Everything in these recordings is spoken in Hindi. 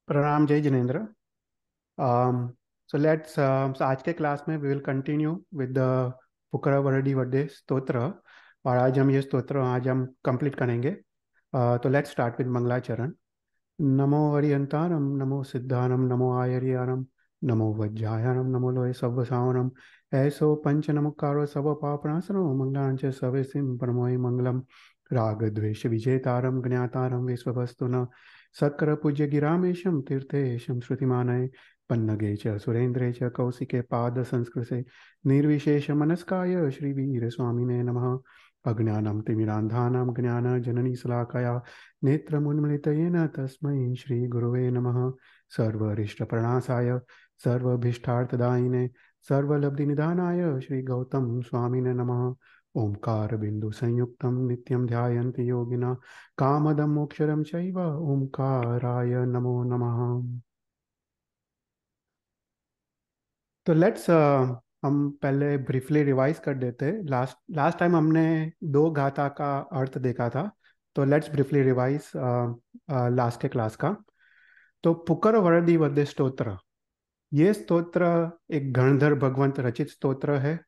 प्रणाम जय जिनेन्द्र। सो आज के क्लास में we will continue with the फुकरावरडी वड्डे स्तोत्र। और आज हम कंप्लीट करेंगे। तो लेट्स स्टार्ट विद मंगलाचरण। नमो हरियंतारम नमो सिद्धानम नमो आयर्यानम नमो वज्जायानम नमो लोय सव्वसावनम ऐसो पंच नमकारो सब पापनासनो मंगलांच सवेसिम परमोय मंगलम राग द्वेष विजेतारम ज्ञातारम विश्ववस्तु न सक्र पूज्य गिरामेशम तीर्थेशम श्रुतिमानय पन्नगे च सुरेन्द्रे च कौशिके पाद संस्कृते निर्विशेष मनस्काय श्रीवीर स्वामिने नमः। अज्ञानं तिमिरान्धानां ज्ञानजननी शलाकया नेत्रमुन्मिलितेन तस्मै श्रीगुरवे नमः। सर्वरिष्टप्रणाशाय सर्वभीष्टार्थदायिने सर्वलब्धिनिधानाय श्रीगौतम स्वामिने नमः। ओंकार बिंदु संयुक्तं नित्यं ध्यायन्ति योगिना कामदं मोक्षदं चैव ओंकाराय नमो नमः। तो लेट्स हम पहले ब्रीफली रिवाइज कर देते हैं। लास्ट लास्ट टाइम हमने दो गाथा का अर्थ देखा था। तो लेट्स ब्रीफली रिवाइज लास्ट के क्लास का। तो पुकर वरदी वद्य स्तोत्र, ये स्तोत्र एक गणधर भगवंत रचित स्तोत्र है।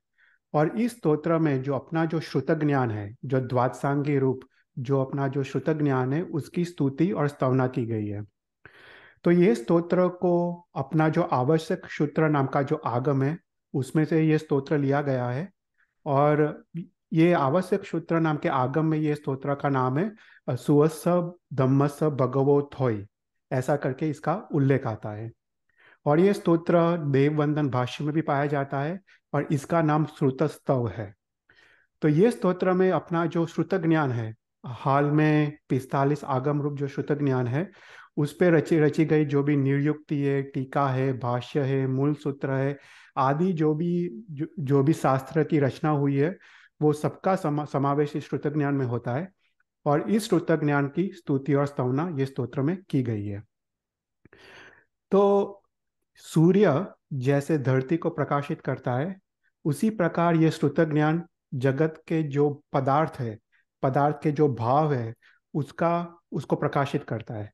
और इस स्तोत्र में जो अपना जो श्रुत ज्ञान है, जो द्वादशांगी रूप, जो अपना जो श्रुत ज्ञान है, उसकी स्तुति और स्तवना की गई है। तो ये स्तोत्र को अपना जो आवश्यक सूत्र नाम का जो आगम है, उसमें से ये स्तोत्र लिया गया है। और ये आवश्यक सूत्र नाम के आगम में ये स्तोत्र का नाम है सुवस्स धम्मस भगवो थोई, ऐसा करके इसका उल्लेख आता है। और ये स्तोत्र देववंदन भाष्य में भी पाया जाता है और इसका नाम श्रुतस्तव है। तो ये स्तोत्र में अपना जो श्रुत ज्ञान है, हाल में 45 आगम रूप जो श्रुत ज्ञान है, उस पे रची रची गई जो भी निर्युक्ति है, टीका है, भाष्य है, मूल सूत्र है, आदि जो भी शास्त्र की रचना हुई है, वो सबका समावेश इस श्रुत ज्ञान में होता है। और इस श्रुत ज्ञान की स्तुति और स्तवना ये स्तोत्र में की गई है। तो सूर्य जैसे धरती को प्रकाशित करता है, उसी प्रकार ये श्रुत ज्ञान जगत के जो पदार्थ है, पदार्थ के जो भाव है, उसका उसको प्रकाशित करता है।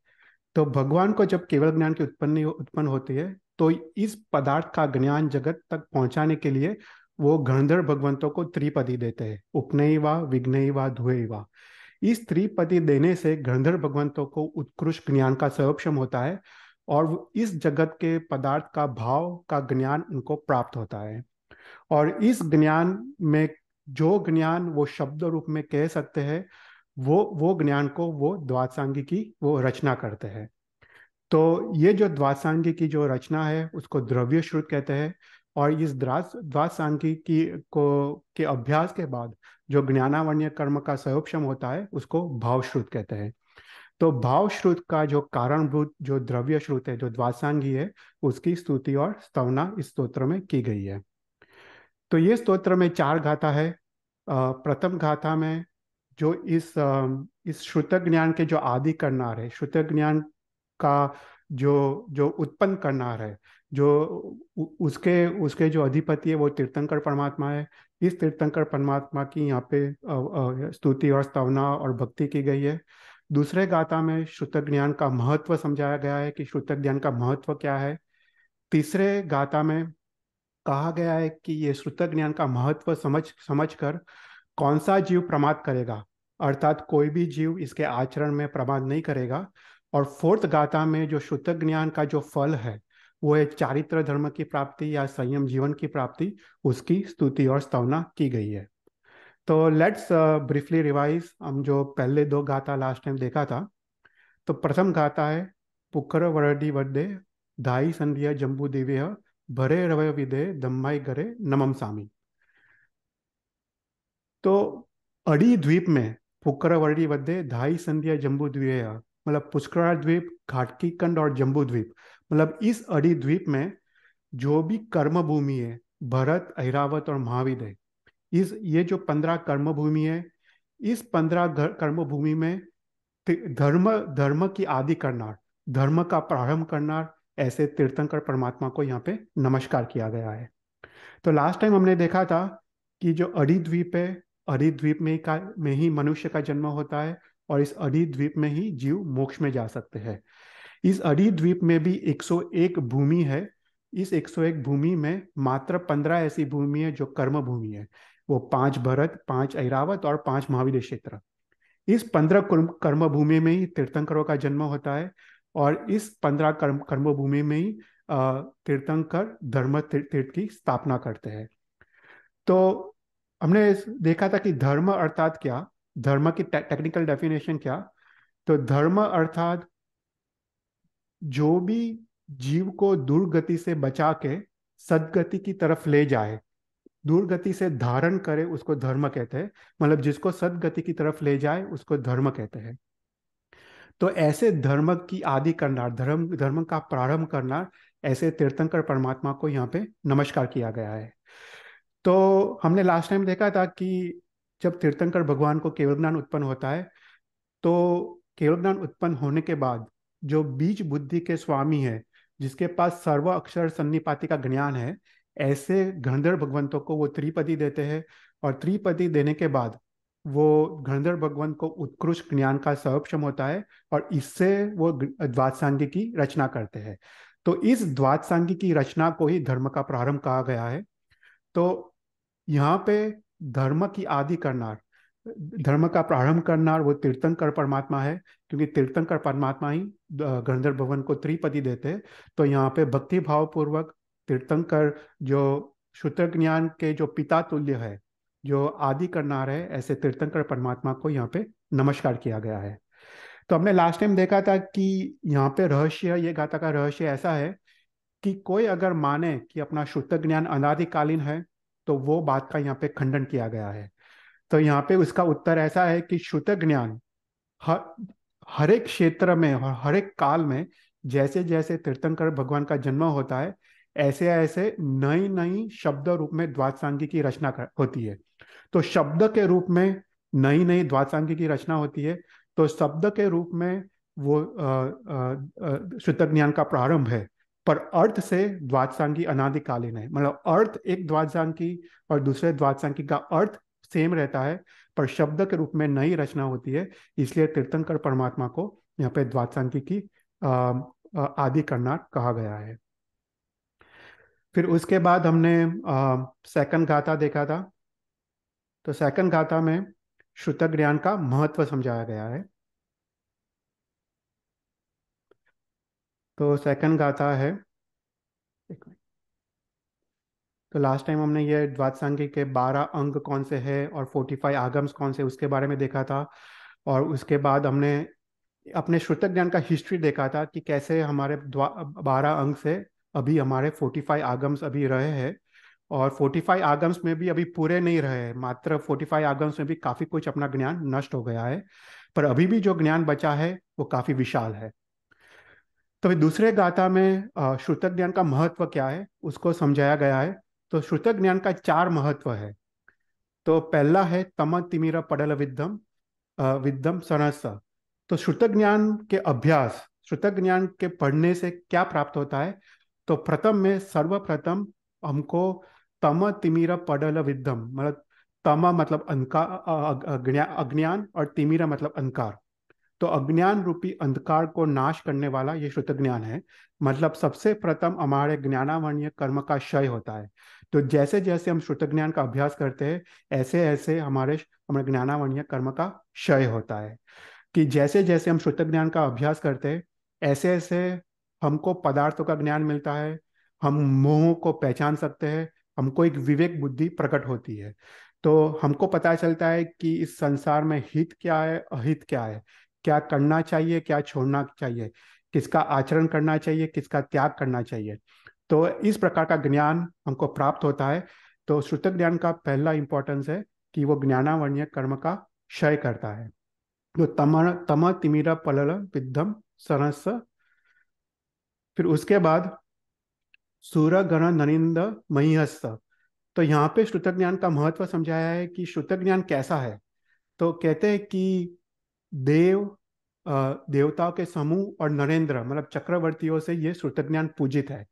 तो भगवान को जब केवल ज्ञान की उत्पन्न होती है, तो इस पदार्थ का ज्ञान जगत तक पहुंचाने के लिए वो गंधर्व भगवंतों को त्रिपदी देते हैं, उपनयवा विघ्नयवा धुएवा। इस त्रिपदी देने से गंधर्व भगवंतों को उत्कृष्ट ज्ञान का संक्षम होता है और इस जगत के पदार्थ का भाव का ज्ञान उनको प्राप्त होता है। और इस ज्ञान में जो ज्ञान वो शब्द रूप में कह सकते हैं, वो ज्ञान को वो द्वादशांगी की वो रचना करते हैं। तो ये जो द्वादशांगी की जो रचना है, उसको द्रव्य श्रुत कहते हैं। और इस द्वादशांगी की को के अभ्यास के बाद जो ज्ञानावण्य कर्म का संक्षम होता है, उसको भाव श्रुत कहते हैं। तो भाव श्रुत का जो कारणभूत जो द्रव्य श्रुत है, जो द्वादशांगी है, उसकी स्तुति और स्तवना इस स्तोत्र में की गई है। तो ये स्तोत्र में चार गाथा है। प्रथम गाथा में जो इस श्रुत ज्ञान के जो आदि करनार है, श्रुत ज्ञान का जो जो उत्पन्न करनार है, जो उसके उसके जो अधिपति है, वो तीर्थंकर परमात्मा है। इस तीर्थंकर परमात्मा की यहाँ पे स्तुति और स्तवना और भक्ति की गई है। दूसरे गाथा में श्रुत ज्ञान का महत्व समझाया गया है कि श्रुत ज्ञान का महत्व क्या है। तीसरे गाथा में कहा गया है कि ये श्रुत ज्ञान का महत्व समझ कर कौन सा जीव प्रमाद करेगा, अर्थात कोई भी जीव इसके आचरण में प्रमाद नहीं करेगा। और फोर्थ गाथा में जो श्रुत ज्ञान का जो फल है, वो है चारित्र धर्म की प्राप्ति या संयम जीवन की प्राप्ति, उसकी स्तुति और स्तवना की गई है। तो लेट्स ब्रीफली रिवाइज हम जो पहले दो गाथा लास्ट टाइम देखा था। तो प्रथम गाथा है पुकर वरदी वड्डे धाई संध्या जम्बू दिव्य भरे रवय विदे दम्माई गरे नमम सामी। तो अड़ी द्वीप में पुक्करवर्णी वद्दे धाई संध्या जम्बू द्वीप, मतलब पुष्करार द्वीप, घाटकी कंड और जम्बू द्वीप, मतलब इस अड़ी द्वीप में जो भी कर्म भूमि है, भरत, ऐरावत और महावीर है, इस ये जो 15 कर्म भूमि है, इस 15 कर्म भूमि में धर्म धर्म की आदि करनार, धर्म का प्रारंभ करनार, ऐसे तीर्थंकर परमात्मा को यहाँ पे नमस्कार किया गया है। तो लास्ट टाइम हमने देखा था कि जो अड़ी द्वीप है, अड़ी द्वीप में ही मनुष्य का जन्म होता है और इस अड़ी द्वीप में ही जीव मोक्ष में जा सकते हैं। इस अड़ी द्वीप में भी 101 भूमि है। इस 101 भूमि में मात्र 15 ऐसी भूमि है जो कर्म भूमि है। वो 5 भरत, 5 ऐरावत और 5 महावीर क्षेत्र। इस 15 कर्म भूमि में ही तीर्थंकरों का जन्म होता है। और इस 15 कर्म भूमि में ही तीर्थंकर धर्म तीर्थ की स्थापना करते हैं। तो हमने देखा था कि धर्म अर्थात क्या, धर्म की टेक्निकल डेफिनेशन क्या। तो धर्म अर्थात जो भी जीव को दुर्गति से बचा के सदगति की तरफ ले जाए, दुर्गति से धारण करे, उसको धर्म कहते हैं। मतलब जिसको सदगति की तरफ ले जाए उसको धर्म कहते हैं। तो ऐसे धर्म की आदि करना, धर्म धर्म का प्रारंभ करना, ऐसे तीर्थंकर परमात्मा को यहाँ पे नमस्कार किया गया है। तो हमने लास्ट टाइम देखा था कि जब तीर्थंकर भगवान को केवल ज्ञान उत्पन्न होता है, तो केवल ज्ञान उत्पन्न होने के बाद जो बीज बुद्धि के स्वामी है, जिसके पास सर्व अक्षर सन्निपाति का ज्ञान है, ऐसे गंधर्व भगवंतों को वो त्रिपदी देते हैं। और त्रिपदी देने के बाद वो गंधर्व भगवंत को उत्कृष्ट ज्ञान का सक्षम होता है, और इससे वो द्वादशांगी की रचना करते हैं। तो इस द्वादशांगी की रचना को ही धर्म का प्रारंभ कहा गया है। तो यहाँ पे धर्म की आदि करनार, धर्म का प्रारंभ करनार वो तीर्थंकर परमात्मा है, क्योंकि तीर्थंकर परमात्मा ही गंधर्व भवन को त्रिपदी देते हैं। तो यहाँ पे भक्ति भाव पूर्वक तीर्थंकर, जो शुद्ध ज्ञान के जो पिता तुल्य है, जो आदि करनार है, ऐसे तीर्थंकर परमात्मा को यहाँ पे नमस्कार किया गया है। तो हमने लास्ट टाइम देखा था कि यहाँ पे रहस्य, ये गाथा का रहस्य ऐसा है कि कोई अगर माने कि अपना शुद्ध ज्ञान अनादिकालीन है, तो वो बात का यहाँ पे खंडन किया गया है। तो यहाँ पे उसका उत्तर ऐसा है कि शुद्ध ज्ञान हर हर एक क्षेत्र में और हर एक काल में, जैसे जैसे तीर्थंकर भगवान का जन्म होता है, ऐसे ऐसे नई नई शब्द रूप में द्वादशांगी की रचना होती है। तो शब्द के रूप में नई नई द्वादशांगी की रचना होती है। तो शब्द के रूप में वो शुद्ध ज्ञान का प्रारंभ है। पर अर्थ से द्वादशांगी अनादिकालीन है। मतलब अर्थ एक द्वादशांगी और दूसरे द्वादशांगी का अर्थ सेम रहता है, पर शब्द के रूप में नई रचना होती है। इसलिए तीर्थंकर परमात्मा को यहाँ पे द्वादशांगी की आदि करना कहा गया है। फिर उसके बाद हमने सेकंड गाथा देखा था। तो सेकंड गाथा में श्रुत ज्ञान का महत्व समझाया गया है। तो सेकंड गाथा है, एक मिनट। तो लास्ट टाइम हमने ये द्वादशांगी के 12 अंग कौन से हैं और 45 आगम्स कौन से, उसके बारे में देखा था। और उसके बाद हमने अपने श्रुत ज्ञान का हिस्ट्री देखा था कि कैसे हमारे 12 अंग से अभी हमारे 45 आगम्स अभी रहे हैं। और 45 आगम्स में भी अभी पूरे नहीं रहे हैं, मात्र 45 आगम्स में भी काफी कुछ अपना ज्ञान नष्ट हो गया है। पर अभी भी जो ज्ञान बचा है वो काफी विशाल है। तो फिर दूसरे गाथा में श्रुत ज्ञान का महत्व क्या है उसको समझाया गया है। तो श्रुत ज्ञान का 4 महत्व है। तो पहला है तम तिमिर पडल विद्धम विद्धम सरस। तो श्रुत ज्ञान के अभ्यास, श्रुत ज्ञान के पढ़ने से क्या प्राप्त होता है। तो प्रथम में सर्वप्रथम हमको तम तिमिर पडल विद्धम, मतलब तम मतलब अज्ञान, और तिमिर मतलब अंधकार। तो अज्ञान रूपी अंधकार को नाश करने वाला ये श्रुत ज्ञान है। मतलब सबसे प्रथम हमारे ज्ञानावरणीय कर्म का क्षय होता है। तो जैसे जैसे हम श्रुत ज्ञान का अभ्यास करते हैं, ऐसे ऐसे हमारे हमारे ज्ञानावरणीय कर्म का क्षय होता है। कि जैसे जैसे हम श्रुत ज्ञान का अभ्यास करते हैं, ऐसे ऐसे हमको पदार्थों का ज्ञान मिलता है, हम मोह को पहचान सकते हैं, हमको एक विवेक बुद्धि प्रकट होती है। तो हमको पता चलता है कि इस संसार में हित क्या है, अहित क्या है, क्या करना चाहिए, क्या छोड़ना चाहिए, किसका आचरण करना चाहिए, किसका त्याग करना चाहिए। तो इस प्रकार का ज्ञान हमको प्राप्त होता है। तो श्रुत ज्ञान का पहला इंपॉर्टेंस है कि वो ज्ञानावरणीय कर्म का क्षय करता है। तो तम तम तिमिरा पलल विद्धम सरस। फिर उसके बाद सूर गण ननिंद महिहस्त। तो यहाँ पे श्रुत ज्ञान का महत्व समझाया है कि श्रुत ज्ञान कैसा है। तो कहते हैं कि देव देवताओं के समूह और नरेंद्र मतलब चक्रवर्तियों से ये श्रुत ज्ञान पूजित है।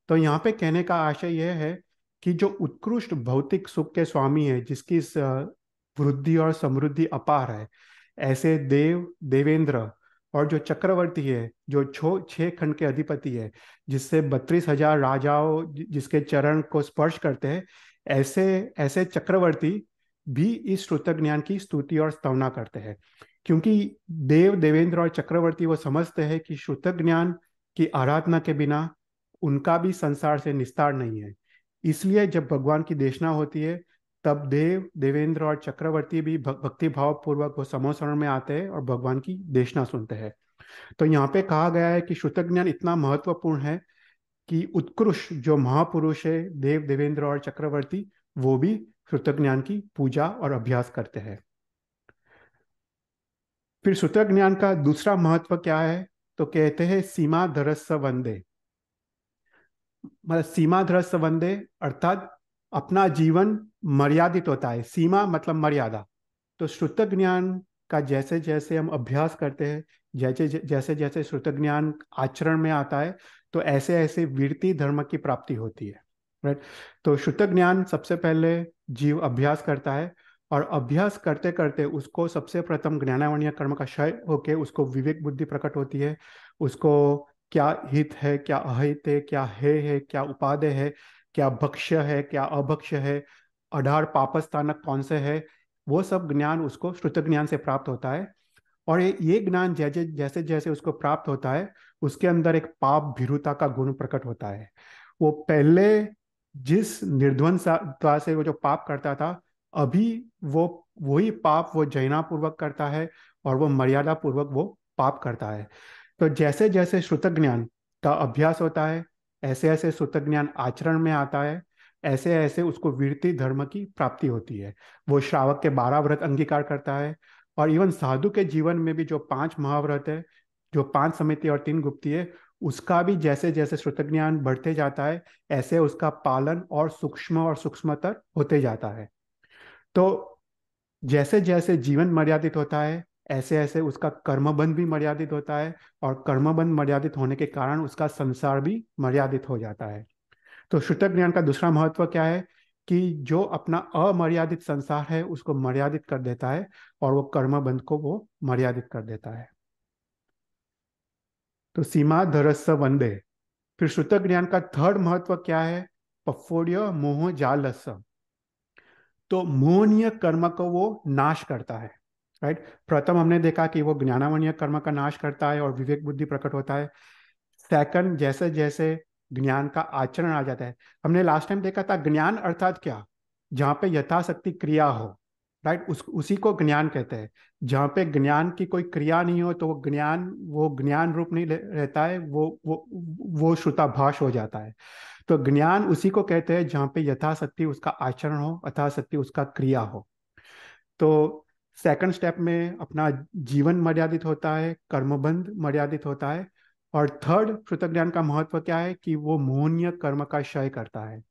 तो यहाँ पे कहने का आशय यह है कि जो उत्कृष्ट भौतिक सुख के स्वामी है, जिसकी वृद्धि और समृद्धि अपार है, ऐसे देव देवेंद्र और जो चक्रवर्ती है, जो 6 खंड के अधिपति है, जिससे 32,000 राजाओं जिसके चरण को स्पर्श करते हैं, ऐसे ऐसे चक्रवर्ती भी इस श्रुत ज्ञान की स्तुति और स्तवना करते हैं। क्योंकि देव, देवेंद्र और चक्रवर्ती वो समझते हैं कि श्रुत ज्ञान की आराधना के बिना उनका भी संसार से निस्तार नहीं है। इसलिए जब भगवान की देशना होती है, तब देव, देवेंद्र और चक्रवर्ती भी भक्ति भाव पूर्वक वो समोसरण में आते हैं और भगवान की देशना सुनते हैं। तो यहाँ पे कहा गया है कि श्रुत ज्ञान इतना महत्वपूर्ण है कि उत्कृष्ट जो महापुरुष है, देव, देवेंद्र और चक्रवर्ती, वो भी श्रुत ज्ञान की पूजा और अभ्यास करते हैं। फिर श्रुत ज्ञान का दूसरा महत्व क्या है? तो कहते हैं सीमा धरस्स वंदे। मतलब सीमा धरस्स वंदे अर्थात अपना जीवन मर्यादित होता है। सीमा मतलब मर्यादा। तो श्रुत ज्ञान का जैसे जैसे हम अभ्यास करते हैं, जैसे जैसे जैसे श्रुत ज्ञान आचरण में आता है, तो ऐसे ऐसे वीरति धर्म की प्राप्ति होती है। राइट। तो श्रुत ज्ञान सबसे पहले जीव अभ्यास करता है, और अभ्यास करते करते उसको सबसे प्रथम ज्ञानावरणीय कर्म का क्षय होके उसको विवेक बुद्धि प्रकट होती है। उसको क्या हित है, क्या अहित है, क्या उपादेय है, क्या भक्ष्य है, क्या अभक्ष्य है, आधार पापस्थानक कौन से है, वो सब ज्ञान उसको श्रुत ज्ञान से प्राप्त होता है। और ये ज्ञान जैसे जैसे जैसे उसको प्राप्त होता है, उसके अंदर एक पाप भीरुता का गुण प्रकट होता है। वो पहले जिस निर्ध्वंसता से वो जो पाप करता था, अभी वो वही पाप वो जैना पूर्वक करता है, और वो मर्यादा पूर्वक वो पाप करता है। तो जैसे जैसे श्रुत ज्ञान का अभ्यास होता है, ऐसे ऐसे श्रुत ज्ञान आचरण में आता है, ऐसे ऐसे उसको वीरति धर्म की प्राप्ति होती है। वो श्रावक के 12 व्रत अंगीकार करता है, और इवन साधु के जीवन में भी जो 5 महाव्रत है, जो 5 समिति और 3 गुप्ती है, उसका भी जैसे जैसे श्रुत ज्ञान बढ़ते जाता है, ऐसे उसका पालन और सूक्ष्मतर होते जाता है। तो जैसे जैसे जीवन मर्यादित होता है, ऐसे ऐसे उसका कर्मबंध भी मर्यादित होता है, और कर्मबंध मर्यादित होने के कारण उसका संसार भी मर्यादित हो जाता है। तो श्रुत ज्ञान का दूसरा महत्व क्या है? कि जो अपना अमर्यादित संसार है उसको मर्यादित कर देता है, और वो कर्मबंध को वो मर्यादित कर देता है। तो सीमा धरस्स वंदे। फिर श्रुत ज्ञान का थर्ड महत्व क्या है? पफोड़िय मोह जालस। तो मोहनीय कर्म को वो नाश करता है। राइट। प्रथम हमने देखा कि वो ज्ञानावरणीय कर्म का नाश करता है और विवेक बुद्धि प्रकट होता है। सेकंड, जैसे जैसे ज्ञान का आचरण आ जाता है, हमने लास्ट टाइम देखा था ज्ञान अर्थात क्या? जहाँ पे यथाशक्ति क्रिया हो। राइट। उसी को ज्ञान कहते हैं। जहाँ पे ज्ञान की कोई क्रिया नहीं हो, तो वो ज्ञान रूप नहीं रहता है, वो श्रुताभास हो जाता है। तो ज्ञान उसी को कहते हैं जहाँ पे यथाशक्ति उसका आचरण हो, यथाशक्ति उसका क्रिया हो। तो सेकंड स्टेप में अपना जीवन मर्यादित होता है, कर्मबंध मर्यादित होता है। और थर्ड श्रुत ज्ञान का महत्व क्या है? कि वो मोहनीय कर्म का क्षय करता है।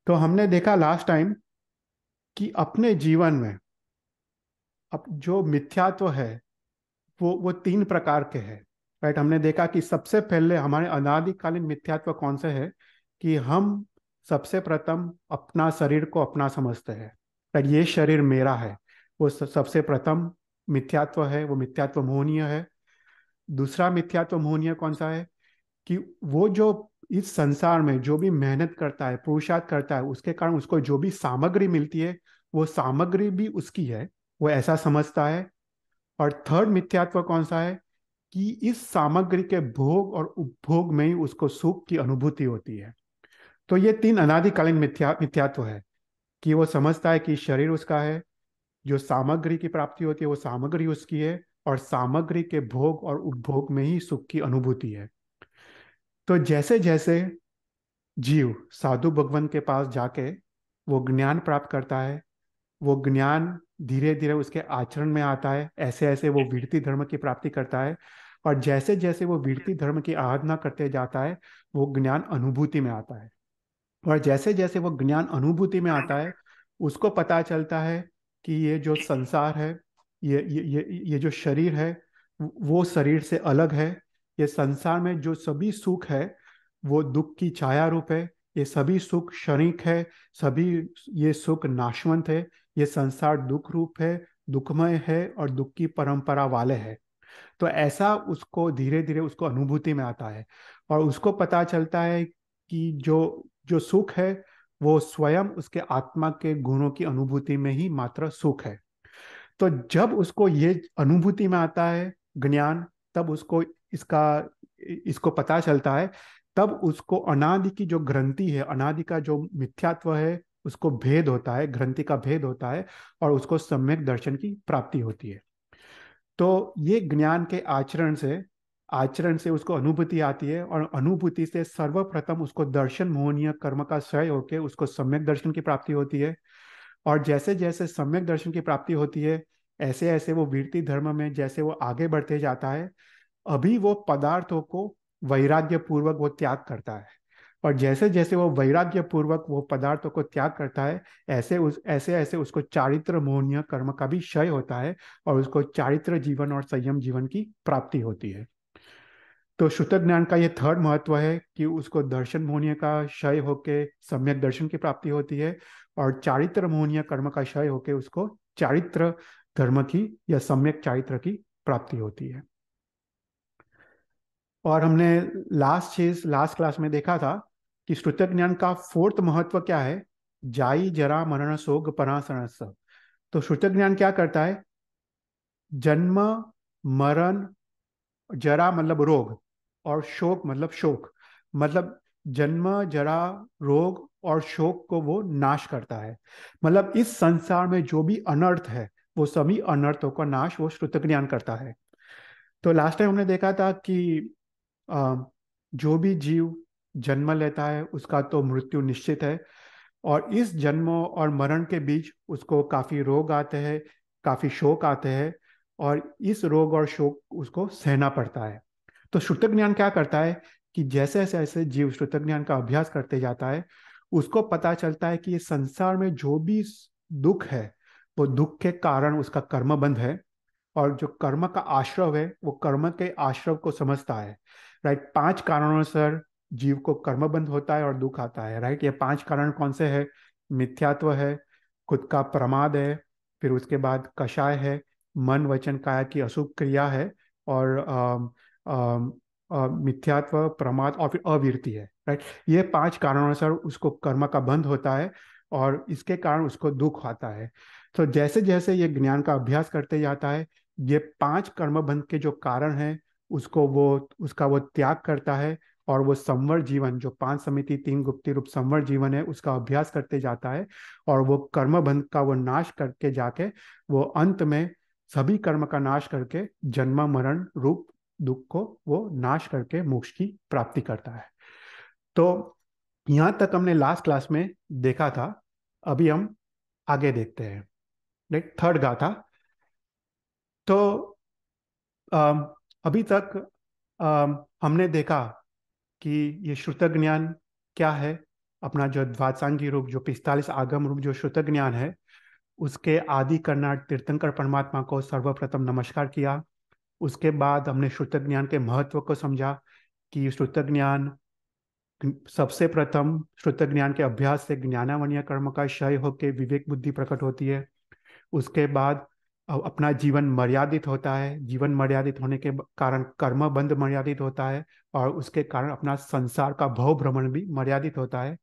तो हमने देखा लास्ट टाइम कि अपने जीवन में अब जो मिथ्यात्व है, वो 3 प्रकार के हैं। राइट। हमने देखा कि सबसे पहले हमारे अनादिकालीन मिथ्यात्व कौन से है? कि हम सबसे प्रथम अपना शरीर को अपना समझते हैं। राइट। ये शरीर मेरा है, वो सबसे प्रथम मिथ्यात्व है, वो मिथ्यात्व मोहनीय है। दूसरा मिथ्यात्व मोहनीय कौन सा है? कि वो जो इस संसार में जो भी मेहनत करता है, पुरुषार्थ करता है, उसके कारण उसको जो भी सामग्री मिलती है, वो सामग्री भी उसकी है, वो ऐसा समझता है। और थर्ड मिथ्यात्व कौन सा है? कि इस सामग्री के भोग और उपभोग में ही उसको सुख की अनुभूति होती है। तो ये 3 अनादिकालीन मिथ्यात्व है। कि वो समझता है कि शरीर उसका है, जो सामग्री की प्राप्ति होती है वो सामग्री उसकी है, और सामग्री के भोग और उपभोग में ही सुख की अनुभूति है। तो जैसे जैसे जीव साधु भगवान के पास जाके वो ज्ञान प्राप्त करता है, वो ज्ञान धीरे धीरे उसके आचरण में आता है, ऐसे ऐसे वो वीरति धर्म की प्राप्ति करता है। और जैसे जैसे वो वीरति धर्म की आराधना करते जाता है, वो ज्ञान अनुभूति में आता है। और जैसे जैसे वो ज्ञान अनुभूति में आता है, उसको पता चलता है कि ये जो संसार है, ये जो शरीर है, वो शरीर से अलग है। ये संसार में जो सभी सुख है, वो दुख की छाया रूप है। ये सभी सुख क्षणिक है, सभी ये सुख नाशवंत है। ये संसार दुख रूप है, दुखमय है, और दुख की परंपरा वाले है। तो ऐसा उसको धीरे धीरे उसको अनुभूति में आता है, और उसको पता चलता है कि जो जो सुख है वो स्वयं उसके आत्मा के गुणों की अनुभूति में ही मात्र सुख है। तो जब उसको ये अनुभूति में आता है ज्ञान, तब उसको इसका इसको पता चलता है, तब उसको अनादि की जो ग्रंथि है, अनादि का जो मिथ्यात्व है, उसको भेद होता है, ग्रंथि का भेद होता है, और उसको सम्यक दर्शन की प्राप्ति होती है। तो ये ज्ञान के आचरण से उसको अनुभूति आती है, और अनुभूति से सर्वप्रथम उसको दर्शन मोहनीय कर्म का क्षय होकर उसको सम्यक दर्शन की प्राप्ति होती है। और जैसे जैसे सम्यक दर्शन की प्राप्ति होती है, ऐसे ऐसे वो विरति धर्म में जैसे वो आगे बढ़ते जाता है, अभी वो पदार्थों को वैराग्य पूर्वक वो त्याग करता है। और जैसे जैसे वो वैराग्य पूर्वक वो पदार्थों को त्याग करता है, ऐसे ऐसे उसको चारित्र मोहनीय कर्म का भी क्षय होता है, और उसको चारित्र जीवन और संयम जीवन की प्राप्ति होती है। तो शुद्ध ज्ञान का ये थर्ड महत्व है कि उसको दर्शन मोहनीय का क्षय होके सम्यक दर्शन की प्राप्ति होती है, और चारित्र मोहनीय कर्म का क्षय होके उसको चारित्र धर्म की या सम्यक चारित्र की प्राप्ति होती है। और हमने लास्ट क्लास में देखा था कि श्रुत ज्ञान का फोर्थ महत्व क्या है, जाई जरा मरण शोक परासरस। तो श्रुत ज्ञान क्या करता है, जन्म, मरण, जरा मतलब रोग, और शोक मतलब शोक, मतलब जन्म, जरा, रोग और शोक को वो नाश करता है। मतलब इस संसार में जो भी अनर्थ है, वो सभी अनर्थों का नाश वो श्रुत ज्ञान करता है। तो लास्ट टाइम हमने देखा था कि अ, जो भी जीव जन्म लेता है उसका तो मृत्यु निश्चित है, और इस जन्म और मरण के बीच उसको काफी रोग आते हैं, काफी शोक आते हैं, और इस रोग और शोक उसको सहना पड़ता है। तो श्रुत ज्ञान क्या करता है कि जैसे जैसे जीव श्रुत ज्ञान का अभ्यास करते जाता है, उसको पता चलता है कि ये संसार में जो भी दुख है, वो दुख के कारण उसका कर्म बंध है, और जो कर्म का आश्रव है वो कर्म के आश्रव को समझता है। राइट, पांच कारणों से जीव को कर्म बंध होता है और दुख आता है। राइट, ये पांच कारण कौन से हैं? मिथ्यात्व है, खुद का प्रमाद है, फिर उसके बाद कषाय है, मन वचन काया की अशुभ क्रिया है, और मिथ्यात्व, प्रमाद और फिर अवीरति है। राइट, ये पांच कारणों से उसको कर्म का बंध होता है, और इसके कारण उसको दुख आता है। तो जैसे जैसे ये ज्ञान का अभ्यास करते जाता है, ये पांच कर्म बंध के जो कारण हैं उसको वो उसका वो त्याग करता है, और वो संवर जीवन, जो पांच समिति तीन गुप्ति रूप संवर जीवन है, उसका अभ्यास करते जाता है, और वो कर्म बंध का वो नाश करके जाके वो अंत में सभी कर्म का नाश करके जन्म मरण रूप दुख को वो नाश करके मोक्ष की प्राप्ति करता है। तो यहाँ तक हमने लास्ट क्लास में देखा था। अभी हम आगे देखते हैं, राइट, थर्ड गाथा। तो अम, अभी तक हमने देखा कि ये श्रुत ज्ञान क्या है, अपना जो द्वादशांगी रूप, जो 45 आगम रूप जो श्रुत ज्ञान है, उसके आदि करनाट तीर्थंकर परमात्मा को सर्वप्रथम नमस्कार किया। उसके बाद हमने श्रुत ज्ञान के महत्व को समझा कि श्रुत ज्ञान सबसे प्रथम श्रुत ज्ञान के अभ्यास से ज्ञानावनीय कर्म का क्षय होकर विवेक बुद्धि प्रकट होती है। उसके बाद अपना जीवन मर्यादित होता है, जीवन मर्यादित होने के कारण कर्म बंध मर्यादित होता है, और उसके कारण अपना संसार का भव भ्रमण भी मर्यादित होता है।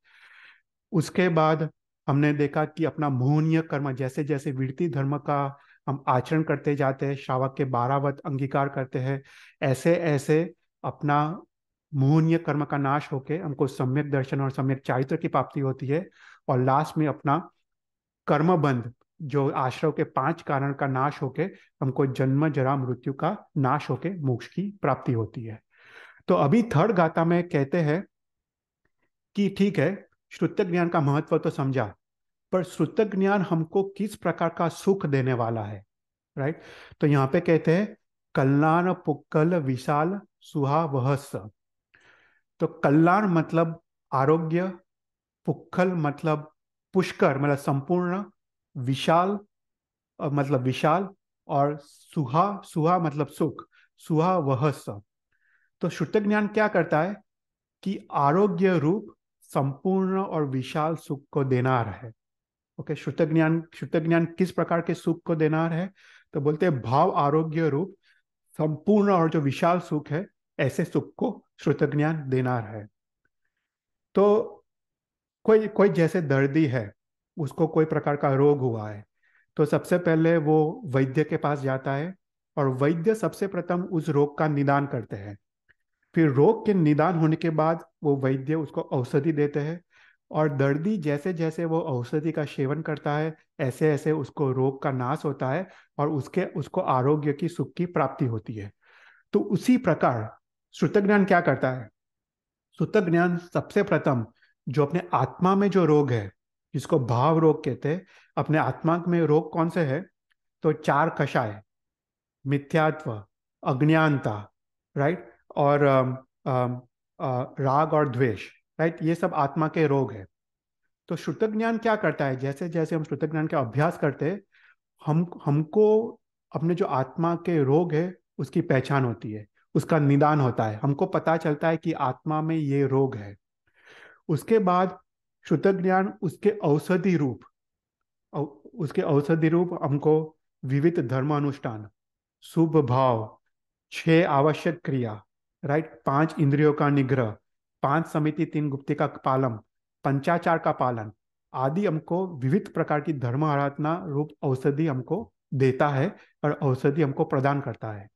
उसके बाद हमने देखा कि अपना मोहनीय कर्म, जैसे जैसे वृत्ति धर्म का हम आचरण करते जाते हैं, श्रावक के 12 व्रत अंगीकार करते हैं, ऐसे ऐसे अपना मोहनीय कर्म का नाश होके हमको सम्यक दर्शन और सम्यक चारित्र की प्राप्ति होती है। और लास्ट में अपना कर्म बंध, जो आश्रव के पांच कारण का नाश होके हमको जन्म जरा मृत्यु का नाश होके मोक्ष की प्राप्ति होती है। तो अभी थर्ड गाथा में कहते हैं कि ठीक है, श्रुत ज्ञान का महत्व तो समझा, पर श्रुत ज्ञान हमको किस प्रकार का सुख देने वाला है। राइट, तो यहाँ पे कहते हैं कल्याण पुक्कल विशाल सुहा वहस। तो कल्याण मतलब आरोग्य, पुक्कल मतलब पुष्कर मतलब संपूर्ण, विशाल मतलब विशाल, और सुहा सुहा मतलब सुख, सुहा वहस। तो श्रुत ज्ञान क्या करता है कि आरोग्य रूप संपूर्ण और विशाल सुख को देनार है। ओके, श्रुत ज्ञान किस प्रकार के सुख को देनार है? तो बोलते हैं भाव आरोग्य रूप संपूर्ण और जो विशाल सुख है, ऐसे सुख को श्रुत ज्ञान देना है। तो कोई कोई जैसे दर्दी है, उसको कोई प्रकार का रोग हुआ है, तो सबसे पहले वो वैद्य के पास जाता है, और वैद्य सबसे प्रथम उस रोग का निदान करते हैं। फिर रोग के निदान होने के बाद वो वैद्य उसको औषधि देते हैं, और दर्दी जैसे जैसे वो औषधि का सेवन करता है, ऐसे ऐसे उसको रोग का नाश होता है, और उसके उसको आरोग्य की सुख की प्राप्ति होती है। तो उसी प्रकार श्रुत ज्ञान क्या करता है? श्रुत ज्ञान सबसे प्रथम जो अपने आत्मा में जो रोग है, जिसको भाव रोग कहते हैं, अपने आत्मा में रोग कौन से है? तो चार कषाय, मिथ्यात्व, अज्ञानता, राइट, और राग और द्वेष, राइट, ये सब आत्मा के रोग है। तो श्रुत ज्ञान क्या करता है? जैसे जैसे हम श्रुत ज्ञान का अभ्यास करते हैं, हमको अपने जो आत्मा के रोग है उसकी पहचान होती है, उसका निदान होता है, हमको पता चलता है कि आत्मा में ये रोग है। उसके बाद श्रुत ज्ञान उसके औषधि रूप, औ- उसके औषधि रूप हमको विविध धर्म अनुष्ठान, शुभ भाव, छह आवश्यक क्रिया, राइट, पांच इंद्रियों का निग्रह, पांच समिति तीन गुप्ति का पालन, पंचाचार का पालन आदि हमको विविध प्रकार की धर्म आराधना रूप औषधि हमको देता है, और औषधि हमको प्रदान करता है।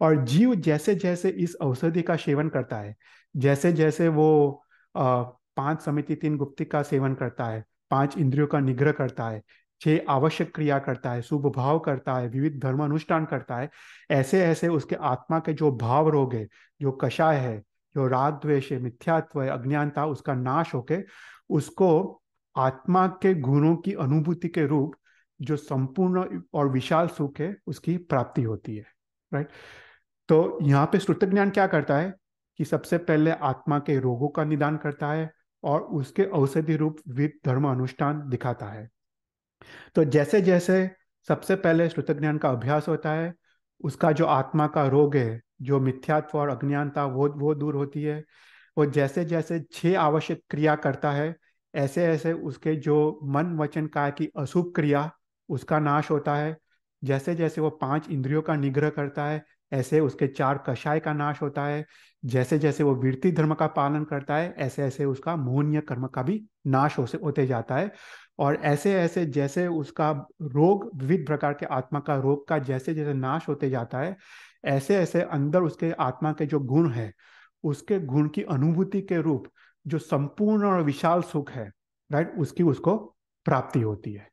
और जीव जैसे जैसे इस औषधि का सेवन करता है, जैसे जैसे वो पांच समिति तीन गुप्ति का सेवन करता है, पांच इंद्रियों का निग्रह करता है, छह आवश्यक क्रिया करता है, शुभ भाव करता है, विविध धर्म अनुष्ठान करता है, ऐसे ऐसे उसके आत्मा के जो भाव रोग है, जो कषाय है, जो राग द्वेष है, मिथ्यात्व है, अज्ञानता, उसका नाश होके उसको आत्मा के गुणों की अनुभूति के रूप जो संपूर्ण और विशाल सुख है उसकी प्राप्ति होती है, राइट। तो यहाँ पे श्रुत ज्ञान क्या करता है कि सबसे पहले आत्मा के रोगों का निदान करता है, और उसके औषधि रूप विविध धर्म अनुष्ठान दिखाता है। तो जैसे जैसे सबसे पहले श्रुत ज्ञान का अभ्यास होता है, उसका जो आत्मा का रोग है, जो मिथ्यात्व और अज्ञानता, वो दूर होती है। वो जैसे जैसे छह आवश्यक क्रिया करता है, ऐसे ऐसे उसके जो मन वचन काया की अशुभ क्रिया, उसका नाश होता है। जैसे जैसे वो पांच इंद्रियों का निग्रह करता है, ऐसे उसके चार कषाय का नाश होता है। जैसे जैसे वो वृत्ति धर्म का पालन करता है, ऐसे ऐसे उसका मोहनीय कर्म का भी नाश होते जाता है। और ऐसे ऐसे जैसे उसका रोग, विविध प्रकार के आत्मा का रोग का जैसे जैसे नाश होते जाता है, ऐसे ऐसे अंदर उसके आत्मा के जो गुण है, उसके गुण की अनुभूति के रूप जो संपूर्ण और विशाल सुख है, राइट, उसकी उसको प्राप्ति होती है।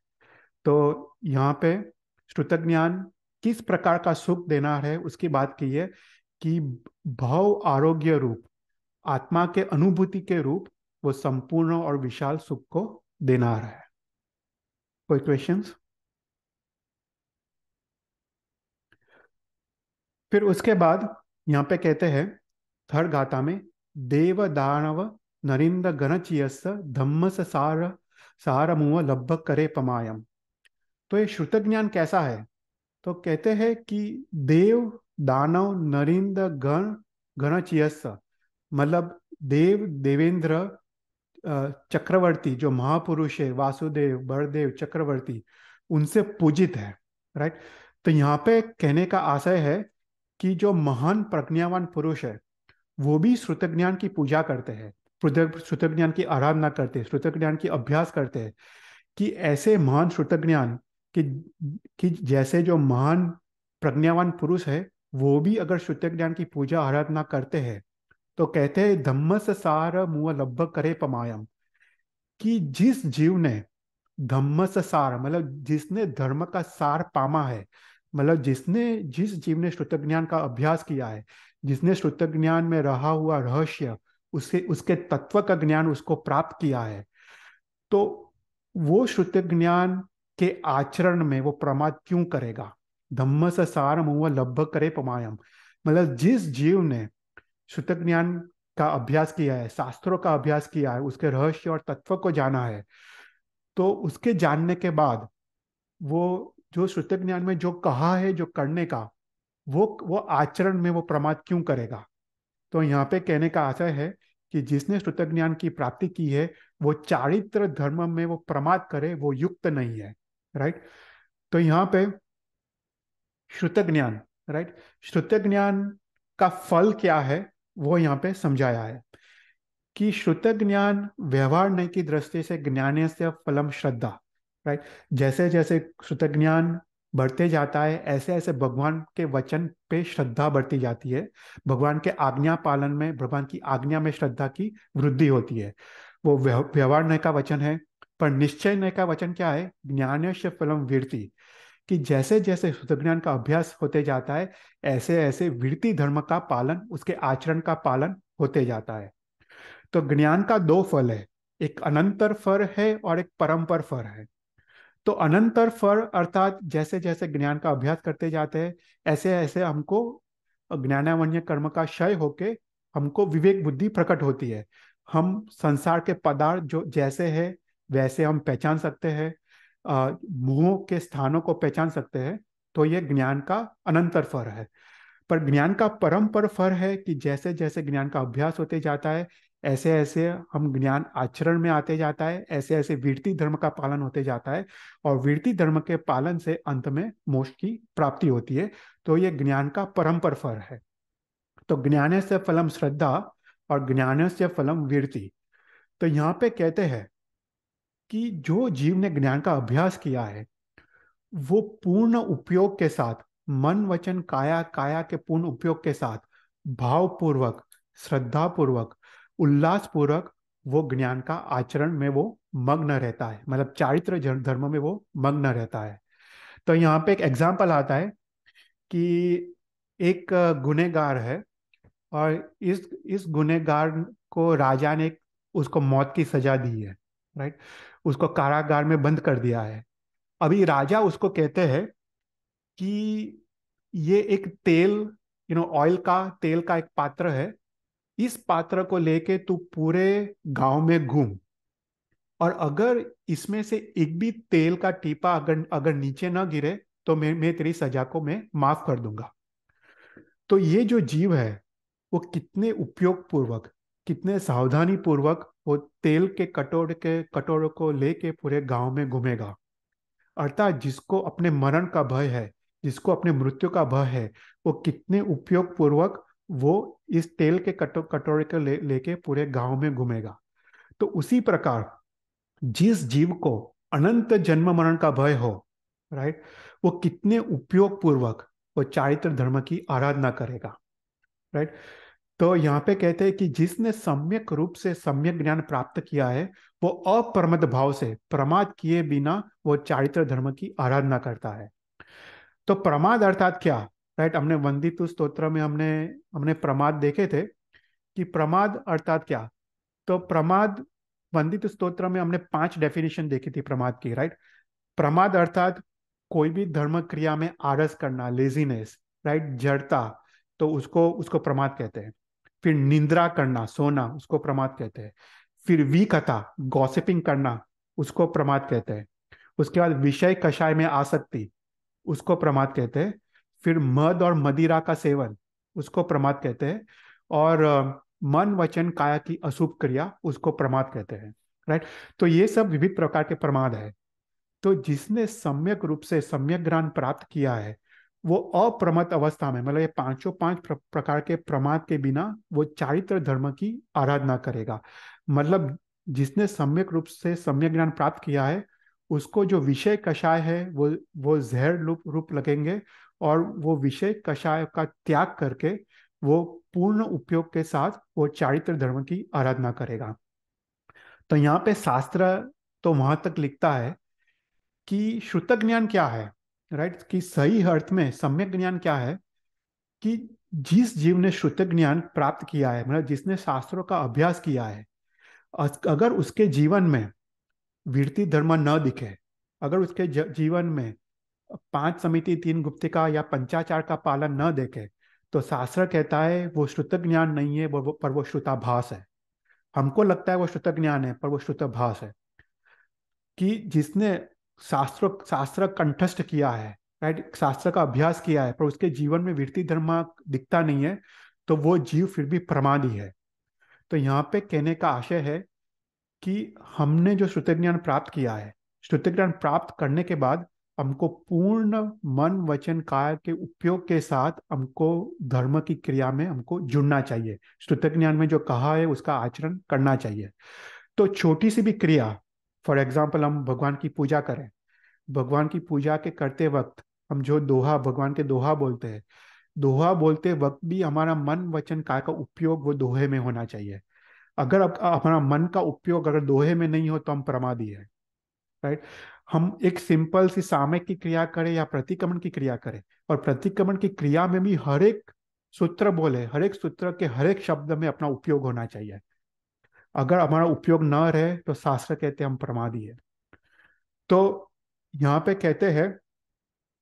तो यहाँ पे श्रुत ज्ञान किस प्रकार का सुख देना है उसकी बात की है, कि भाव आरोग्य रूप, आत्मा के अनुभूति के रूप, वो संपूर्ण और विशाल सुख को देना है। कोई क्वेश्चंस? फिर उसके बाद यहाँ पे कहते हैं थर्ड गाथा में, देव दानव नरिंद गणचीयस धम्मस सार सार मुंह लब्ध करे पमायम। तो ये श्रुत ज्ञान कैसा है? तो कहते हैं कि देव दानव नरिंद गण गणचीयस, मतलब देव देवेंद्र, चक्रवर्ती जो महापुरुष है, वासुदेव बलदेव चक्रवर्ती, उनसे पूजित है, राइट। तो यहाँ पे कहने का आशय है कि जो महान प्रज्ञावान पुरुष है, वो भी श्रुत ज्ञान की पूजा करते हैं, श्रुत ज्ञान की आराधना करते हैं, श्रुत ज्ञान की अभ्यास करते हैं। कि ऐसे महान श्रुत ज्ञान कि जैसे जो महान प्रज्ञावान पुरुष है, वो भी अगर श्रुत ज्ञान की पूजा आराधना करते हैं, तो कहते हैं धम्मस सार मुंह लब्ध करे पमायम। कि जिस जीव ने धम्मस सार, मतलब जिसने धर्म का सार पामा है, मतलब जिस जीव ने श्रुत ज्ञान का अभ्यास किया है, जिसने श्रुत ज्ञान में रहा हुआ रहस्य, उसके उसके तत्व का ज्ञान उसको प्राप्त किया है, तो वो श्रुत ज्ञान के आचरण में वो प्रमाद क्यों करेगा? धम्म से सार मुंह लब्ध करे पमायम, मतलब जिस जीव ने श्रुत ज्ञान का अभ्यास किया है, शास्त्रों का अभ्यास किया है, उसके रहस्य और तत्व को जाना है, तो उसके जानने के बाद वो जो श्रुत ज्ञान में जो कहा है जो करने का, वो आचरण में वो प्रमाद क्यों करेगा? तो यहाँ पे कहने का आशय है कि जिसने श्रुत ज्ञान की प्राप्ति की है, वो चारित्र धर्म में वो प्रमाद करे, वो युक्त नहीं है, राइट। तो यहाँ पे श्रुत ज्ञान राइट। श्रुत्य ज्ञान का फल क्या है वो यहाँ पे समझाया है कि श्रुत ज्ञान व्यवहार नहीं की दृष्टि से ज्ञान से फलम श्रद्धा। राइट। जैसे जैसे श्रुत ज्ञान बढ़ते जाता है ऐसे ऐसे भगवान के वचन पे श्रद्धा बढ़ती जाती है। भगवान के आज्ञा पालन में, भगवान की आज्ञा में श्रद्धा की वृद्धि होती है। वो व्यवहार नहीं का वचन है। पर निश्चय नहीं का वचन क्या है? ज्ञान से फलम वीरति। कि जैसे जैसे श्रुत ज्ञान का अभ्यास होते जाता है ऐसे ऐसे वीरति धर्म का पालन, उसके आचरण का पालन होते जाता है। तो ज्ञान का दो फल है, एक अनंतर फल है और एक परम्पर फल है। तो अनंतर फल अर्थात जैसे जैसे ज्ञान का अभ्यास करते जाते हैं ऐसे ऐसे हमको ज्ञानावन्य कर्म का क्षय होके हमको विवेक बुद्धि प्रकट होती है। हम संसार के पदार्थ जो जैसे है वैसे हम पहचान सकते हैं, मुंह के स्थानों को पहचान सकते हैं। तो ये ज्ञान का अनंतर फल है। पर ज्ञान का परम पर फल है कि जैसे जैसे ज्ञान का अभ्यास होते जाता है ऐसे ऐसे हम ज्ञान आचरण में आते जाता है, ऐसे ऐसे वीरति धर्म का पालन होते जाता है। और वीरति धर्म के पालन से अंत में मोक्ष की प्राप्ति होती है। तो ये ज्ञान का परम पर फल है। तो ज्ञान से फलम श्रद्धा और ज्ञान से फलम वीरति। तो यहाँ पे कहते हैं कि जो जीव ने ज्ञान का अभ्यास किया है वो पूर्ण उपयोग के साथ, मन वचन काया काया के पूर्ण उपयोग के साथ, भावपूर्वक, श्रद्धापूर्वक, उल्लासपूर्वक वो ज्ञान का आचरण में वो मग्न रहता है, मतलब चारित्र धर्म में वो मग्न रहता है। तो यहाँ पे एक एग्जाम्पल आता है कि एक गुनहगार है और इस गुनहगार को राजा ने उसको मौत की सजा दी है। राइट। उसको कारागार में बंद कर दिया है। अभी राजा उसको कहते हैं कि ये एक तेल, ऑयल का, तेल का एक पात्र है। इस पात्र को लेके तू पूरे गांव में घूम, और अगर इसमें से एक भी तेल का टीपा अगर अगर नीचे ना गिरे तो मैं तेरी सजा को मैं माफ कर दूंगा। तो ये जो जीव है वो कितने उपयोग पूर्वक, कितने सावधानी पूर्वक वो तेल के कटोरे को लेके पूरे गांव में घूमेगा। अर्थात जिसको अपने मरण का भय है, जिसको अपने मृत्यु का भय है, वो कितने उपयोग पूर्वक वो इस तेल के कटोरे को लेके पूरे गांव में घूमेगा। तो उसी प्रकार जिस जीव को अनंत जन्म मरण का भय हो, राइट, वो कितने उपयोग पूर्वक वो चारित्र धर्म की आराधना करेगा। राइट। तो यहाँ पे कहते हैं कि जिसने सम्यक रूप से सम्यक ज्ञान प्राप्त किया है वो अप्रमद भाव से, प्रमाद किए बिना वो चारित्र धर्म की आराधना करता है। तो प्रमाद अर्थात क्या? राइट। हमने वंदितु स्तोत्र में हमने हमने प्रमाद देखे थे कि प्रमाद अर्थात क्या। तो प्रमाद, वंदितु स्तोत्र में हमने 5 डेफिनेशन देखी थी प्रमाद की। राइट। प्रमाद अर्थात कोई भी धर्म क्रिया में आलस करना, लेजीनेस, राइट, जड़ता, तो उसको उसको प्रमाद कहते हैं। फिर निंद्रा करना, सोना, उसको प्रमाद कहते हैं। फिर विकथा, गॉसिपिंग करना, उसको प्रमाद कहते हैं। उसके बाद विषय कषाय में आसक्ति, उसको प्रमाद कहते हैं। फिर मद और मदिरा का सेवन, उसको प्रमाद कहते हैं। और मन वचन काया की अशुभ क्रिया, उसको प्रमाद कहते हैं। राइट। तो ये सब विविध प्रकार के प्रमाद है। तो जिसने सम्यक रूप से सम्यक ज्ञान प्राप्त किया है वो अप्रमत्त अवस्था में, मतलब ये पांचों पांच प्रकार के प्रमाद के बिना वो चारित्र धर्म की आराधना करेगा। मतलब जिसने सम्यक रूप से सम्यक ज्ञान प्राप्त किया है उसको जो विषय कषाय है वो जहर रूप लगेंगे। और वो विषय कषाय का त्याग करके वो पूर्ण उपयोग के साथ वो चारित्र धर्म की आराधना करेगा। तो यहाँ पे शास्त्र तो वहां तक लिखता है कि श्रुत ज्ञान क्या है, राइट, कि सही अर्थ में सम्यक ज्ञान क्या है। कि जिस जीव ने श्रुत ज्ञान प्राप्त किया है, मतलब जिसने शास्त्रों का अभ्यास किया है, अगर उसके जीवन में वीरति धर्म न दिखे, अगर उसके जीवन में 5 समिति 3 गुप्तिका या पंचाचार का पालन न देखे, तो शास्त्र कहता है वो श्रुत ज्ञान नहीं है, पर वो श्रुताभास है। हमको लगता है वो श्रुत ज्ञान है पर वो श्रुताभास है। कि जिसने शास्त्र कंठस्थ किया है, राइट, शास्त्र का अभ्यास किया है, पर उसके जीवन में वृत्ति धर्म दिखता नहीं है, तो वो जीव फिर भी प्रमादी है। तो यहाँ पे कहने का आशय है कि हमने जो श्रुति ज्ञान प्राप्त किया है, श्रुति ज्ञान प्राप्त करने के बाद हमको पूर्ण मन वचन काया के उपयोग के साथ हमको धर्म की क्रिया में हमको जुड़ना चाहिए। श्रुत ज्ञान में जो कहा है उसका आचरण करना चाहिए। तो छोटी सी भी क्रिया, फॉर एग्जाम्पल हम भगवान की पूजा करें, भगवान की पूजा के करते वक्त हम जो दोहा, भगवान के दोहा बोलते हैं, दोहा बोलते वक्त भी हमारा मन वचन काय का उपयोग वो दोहे में होना चाहिए। अगर हमारा मन का उपयोग अगर दोहे में नहीं हो तो हम प्रमादी है, राइट। हम एक सिंपल सी सामयिक की क्रिया करें या प्रतिक्रमण की क्रिया करें, और प्रतिक्रमण की क्रिया में भी हर एक सूत्र बोले, हर एक सूत्र के हर एक शब्द में अपना उपयोग होना चाहिए। अगर हमारा उपयोग न रहे तो शास्त्र कहते हैं हम प्रमादी है। तो यहाँ पे कहते हैं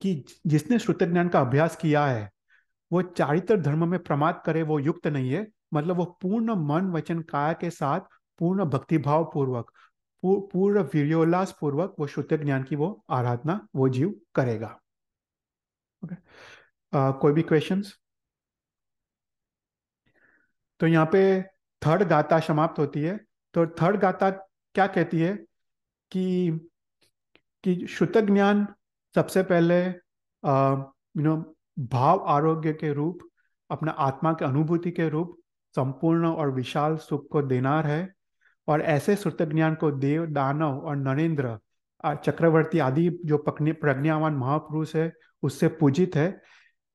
कि जिसने श्रुत ज्ञान का अभ्यास किया है वो चारित्र धर्म में प्रमाद करे वो युक्त नहीं है। मतलब वो पूर्ण मन वचन काया के साथ पूर्ण भक्तिभाव पूर्वक, पूर्ण वीर्योल्लास पूर्वक वो श्रुत ज्ञान की वो आराधना वो जीव करेगा। ओके, कोई भी क्वेश्चंस? तो यहाँ पे थर्ड गाथा समाप्त होती है। तो थर्ड गाथा क्या कहती है कि शुद्ध ज्ञान सबसे पहले भाव आरोग्य के रूप, अपना आत्मा के अनुभूति के रूप संपूर्ण और विशाल सुख को देनार है। और ऐसे श्रुत ज्ञान को देव, दानव और नरेंद्र, चक्रवर्ती आदि जो प्रज्ञावान महापुरुष है उससे पूजित है।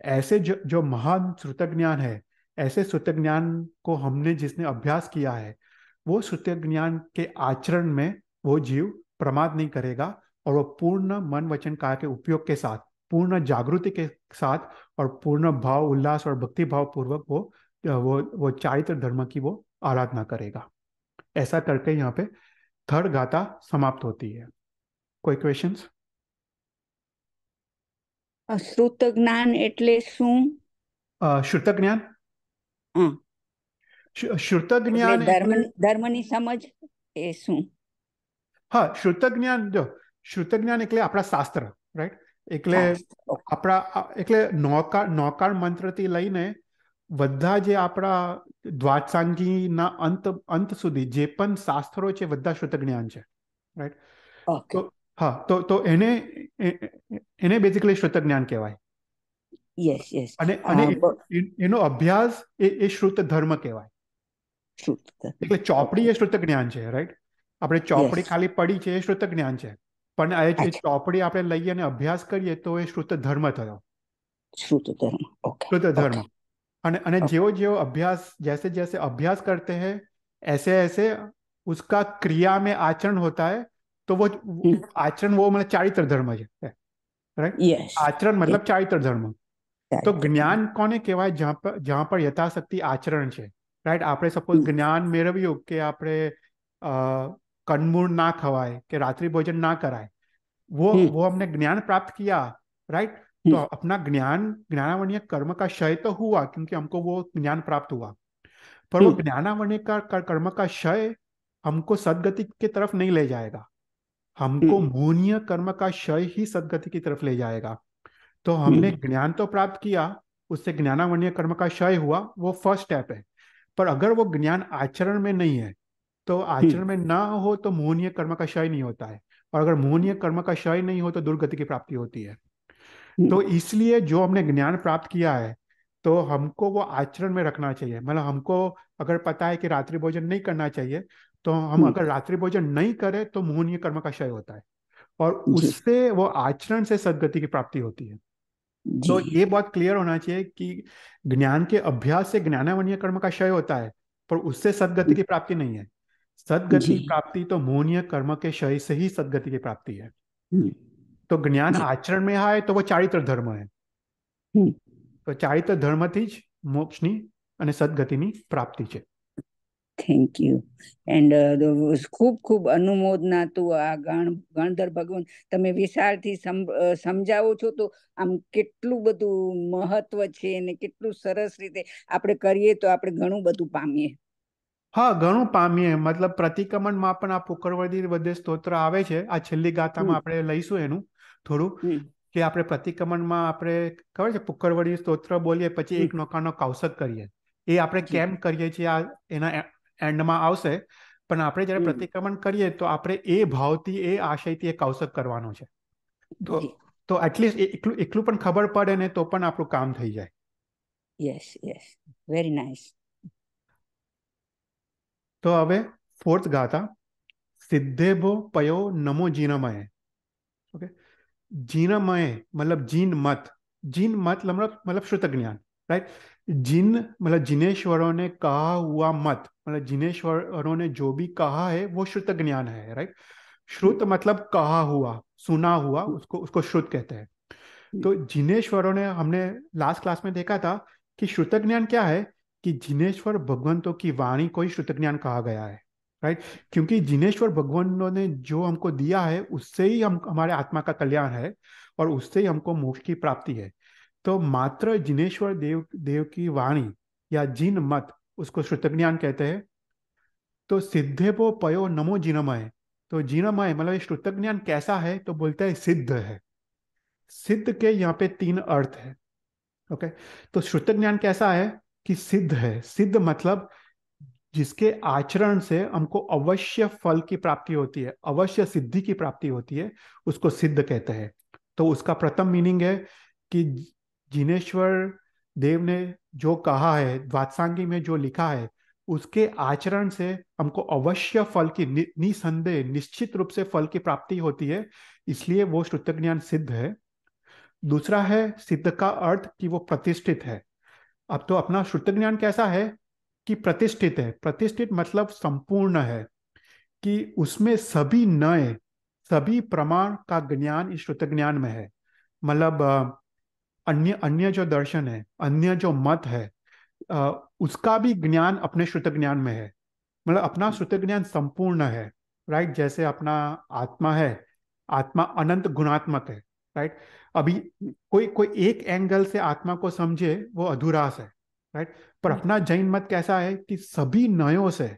ऐसे जो जो महान श्रुत ज्ञान है, ऐसे श्रुत ज्ञान को हमने जिसने अभ्यास किया है वो श्रुत ज्ञान के आचरण में वो जीव प्रमाद नहीं करेगा, और वो पूर्ण मन वचन काया के उपयोग के साथ, पूर्ण जागृति के साथ और पूर्ण भाव उल्लास और भक्ति भाव पूर्वक वो चारित्र धर्म की वो आराधना करेगा। ऐसा करके यहाँ पे थर्ड गाथा समाप्त होती है। कोई क्वेश्चंस? શ્રુત જ્ઞાન એટલે શું? श्रुत ज्ञान, હા, श्रुत એટલે જ્ઞાન એટલે ધર્મની સમજ એ શું? હા, શ્રુત જ્ઞાન જો, શ્રુત જ્ઞાન એટલે આપણા શાસ્ત્ર, રાઈટ? એટલે શાસ્ત્ર. ઓકે. આપણા એટલે નૌકાર મંત્રથી લઈને બધા જે આપણા દ્વાદશાંગીના અંત સુધી જે પણ શાસ્ત્રો છે બધા શ્રુત જ્ઞાન છે, રાઈટ? ઓકે. તો હા, તો એને બેઝિકલી શ્રુત જ્ઞાન કહેવાય। Yes yes. અને અને એનો અભ્યાસ એ શ્રુત ધર્મ કહેવાય। શ્રુત. એટલે ચોપડી ઓકે. એ શ્રુત જ્ઞાન છે, રાઈટ? આપણે ચોપડી યસ. ખાલી પડી છે એ શ્રુત જ્ઞાન છે, પણ એ અચ્છા. ચોપડી આપણે લઈએ અને અભ્યાસ કરીએ તો એ શ્રુત ધર્મ થયો, શ્રુત ધર્મ. ઓકે श्रुत धर्म। ઓકે અને ओके. જેવો જેવો अभ्यास, जैसे जैसे अभ्यास करते हैं ऐसे ऐसे उसका क्रिया में आचरण होता है। तो वो आचरण वो मतलब चारित्र धर्म है, राइट? यस. आचरण मतलब चारित्र धर्म। तो ચારિત્ર ધર્મ. જ્ઞાન કોને કહેવાય? જ્યાં પર યથાશક્તિ આચરણ છે, રાઈટ? આપણે સપોઝ જ્ઞાન મેળવ્યું કે આપણે કંદમૂળ ના ખવાય કે રાત્રિ ભોજન ना कराए, वो हमने ज्ञान प्राप्त किया, राइट? तो अपना ज्ञानावरणीय कर्म का क्षय तो हुआ क्योंकि हमको वो ज्ञान प्राप्त हुआ, पर वो ज्ञानावरणीय कर्म का क्षय हमको सदगति की तरफ नहीं ले जाएगा। हमको मोहनीय कर्म का क्षय ही सदगति की तरफ ले जाएगा। तो हमने ज्ञान तो प्राप्त किया, उससे ज्ञानावरणीय कर्म का क्षय हुआ, वो फर्स्ट स्टेप है। पर अगर वो ज्ञान आचरण में नहीं है, तो आचरण में ना हो तो मोहनीय कर्म का क्षय नहीं होता है, और अगर मोहनीय कर्म का क्षय नहीं हो तो दुर्गति की प्राप्ति होती है। तो इसलिए जो हमने ज्ञान प्राप्त किया है तो हमको वो आचरण में रखना चाहिए। मतलब हमको अगर पता है कि रात्रि भोजन नहीं करना चाहिए, तो हम अगर रात्रि भोजन नहीं करें तो मोहनीय कर्म का क्षय होता है, और जी उससे वो आचरण से सदगति की प्राप्ति होती है। जी तो ये बहुत क्लियर होना चाहिए कि ज्ञान के अभ्यास से ज्ञानावरणीय कर्म का क्षय होता है, पर उससे सदगति की प्राप्ति नहीं है। जी. सदगति प्राप्ति तो मोहनीय कर्म के क्षय से ही सदगति की प्राप्ति है। तो ज्ञान जी. आचरण में आए तो वो चारित्र धर्म है। તો ચારિત્ર ધર્મથી જ મોક્ષની અને સદગતિની પ્રાપ્તિ છે। Thank you. એન્ડ ખૂબ ખૂબ અનુમોદના તું આ ગણધર ભગવાન તમે વિશાળથી સમજાવો છો તો આમ કેટલું બધું મહત્વ છે અને કેટલું સરસ રીતે આપણે કરીએ તો આપણે ઘણું બધું પામીએ। હા, ઘણું પામીએ। મતલબ પ્રતિક્રમણમાં પણ આ પુકરવદી વધે સ્તોત્ર આવે છે। આ છેલ્લી ગાથામાં આપણે લઈશું એનું થોડું, કે આપણે પ્રતિક્રમણમાં આપણે ખબર છે પુકરવડી સ્તોત્ર બોલીએ પછી એક નૌકાનો કૌશક કરીએ, એ આપણે કેમ કરીએ છીએ આ એના એન્ડમાં આવશે। પણ આપણે જ્યારે પ્રતિક્રમણ કરીએ તો આપણે એ ભાવથી એ આશયથી એ કૌશક કરવાનો છે। તો તો એટલીસ્ટ એટલું એટલું પણ ખબર પડે ને તો પણ આપણું કામ થઈ જાય. Yes yes, very nice. તો હવે ફોર્થ ગાથા, સિદ્ધેભો પયો નમો જીનમય. ओके, जीनमय मतलब जीन मत, जीन मत मतलब श्रुत ज्ञान, राइट. जिन मतलब जिनेश्वरों ने कहा हुआ मत, मतलब जिनेश्वरों ने जो भी कहा है वो श्रुत ज्ञान है, राइट. श्रुत मतलब कहा हुआ, सुना हुआ, उसको उसको श्रुत कहते हैं. तो जिनेश्वरों ने, हमने लास्ट क्लास में देखा था कि श्रुत ज्ञान क्या है, कि जिनेश्वर भगवंतों की वाणी को ही श्रुत ज्ञान कहा गया है, राइट. क्योंकि जिनेश्वर भगवानों ने जो हमको दिया है उससे ही हम, हमारे आत्मा का कल्याण है और उससे ही हमको मोक्ष की प्राप्ति है. तो मात्र जिनेश्वर देव देव की वाणी या जिन मत, उसको श्रुत ज्ञान कहते हैं. तो सिद्धे पो पयो नमो जिनमय. तो जिनमय मतलब ये श्रुत ज्ञान कैसा है, तो बोलते हैं सिद्ध है. सिद्ध के यहाँ पे तीन अर्थ है. ओके, तो श्रुत ज्ञान कैसा है, कि सिद्ध है. सिद्ध मतलब जिसके आचरण से हमको अवश्य फल की प्राप्ति होती है, अवश्य सिद्धि की प्राप्ति होती है, उसको सिद्ध कहते हैं. तो उसका प्रथम मीनिंग है कि जिनेश्वर देव ने जो कहा है, द्वादशांगी में जो लिखा है, उसके आचरण से हमको अवश्य फल की, निसंदेह निश्चित रूप से फल की प्राप्ति होती है, इसलिए वो श्रुत ज्ञान सिद्ध है. दूसरा है सिद्ध का अर्थ कि वो प्रतिष्ठित है. अब तो अपना श्रुत ज्ञान कैसा है, कि प्रतिष्ठित है. प्रतिष्ठित मतलब संपूर्ण है, कि उसमें सभी नए, सभी प्रमाण का ज्ञान इस श्रुत ज्ञान में है. मतलब अन्य अन्य जो दर्शन है, अन्य जो मत है, उसका भी ज्ञान अपने श्रुत ज्ञान में है. मतलब अपना श्रुत ज्ञान संपूर्ण है, राइट. जैसे अपना आत्मा है, आत्मा अनंत गुणात्मक है, राइट. अभी कोई कोई एक एंगल से आत्मा को समझे वो अधूरास है, राइट. पर अपना जैन मत कैसा है, कि सभी नयों से,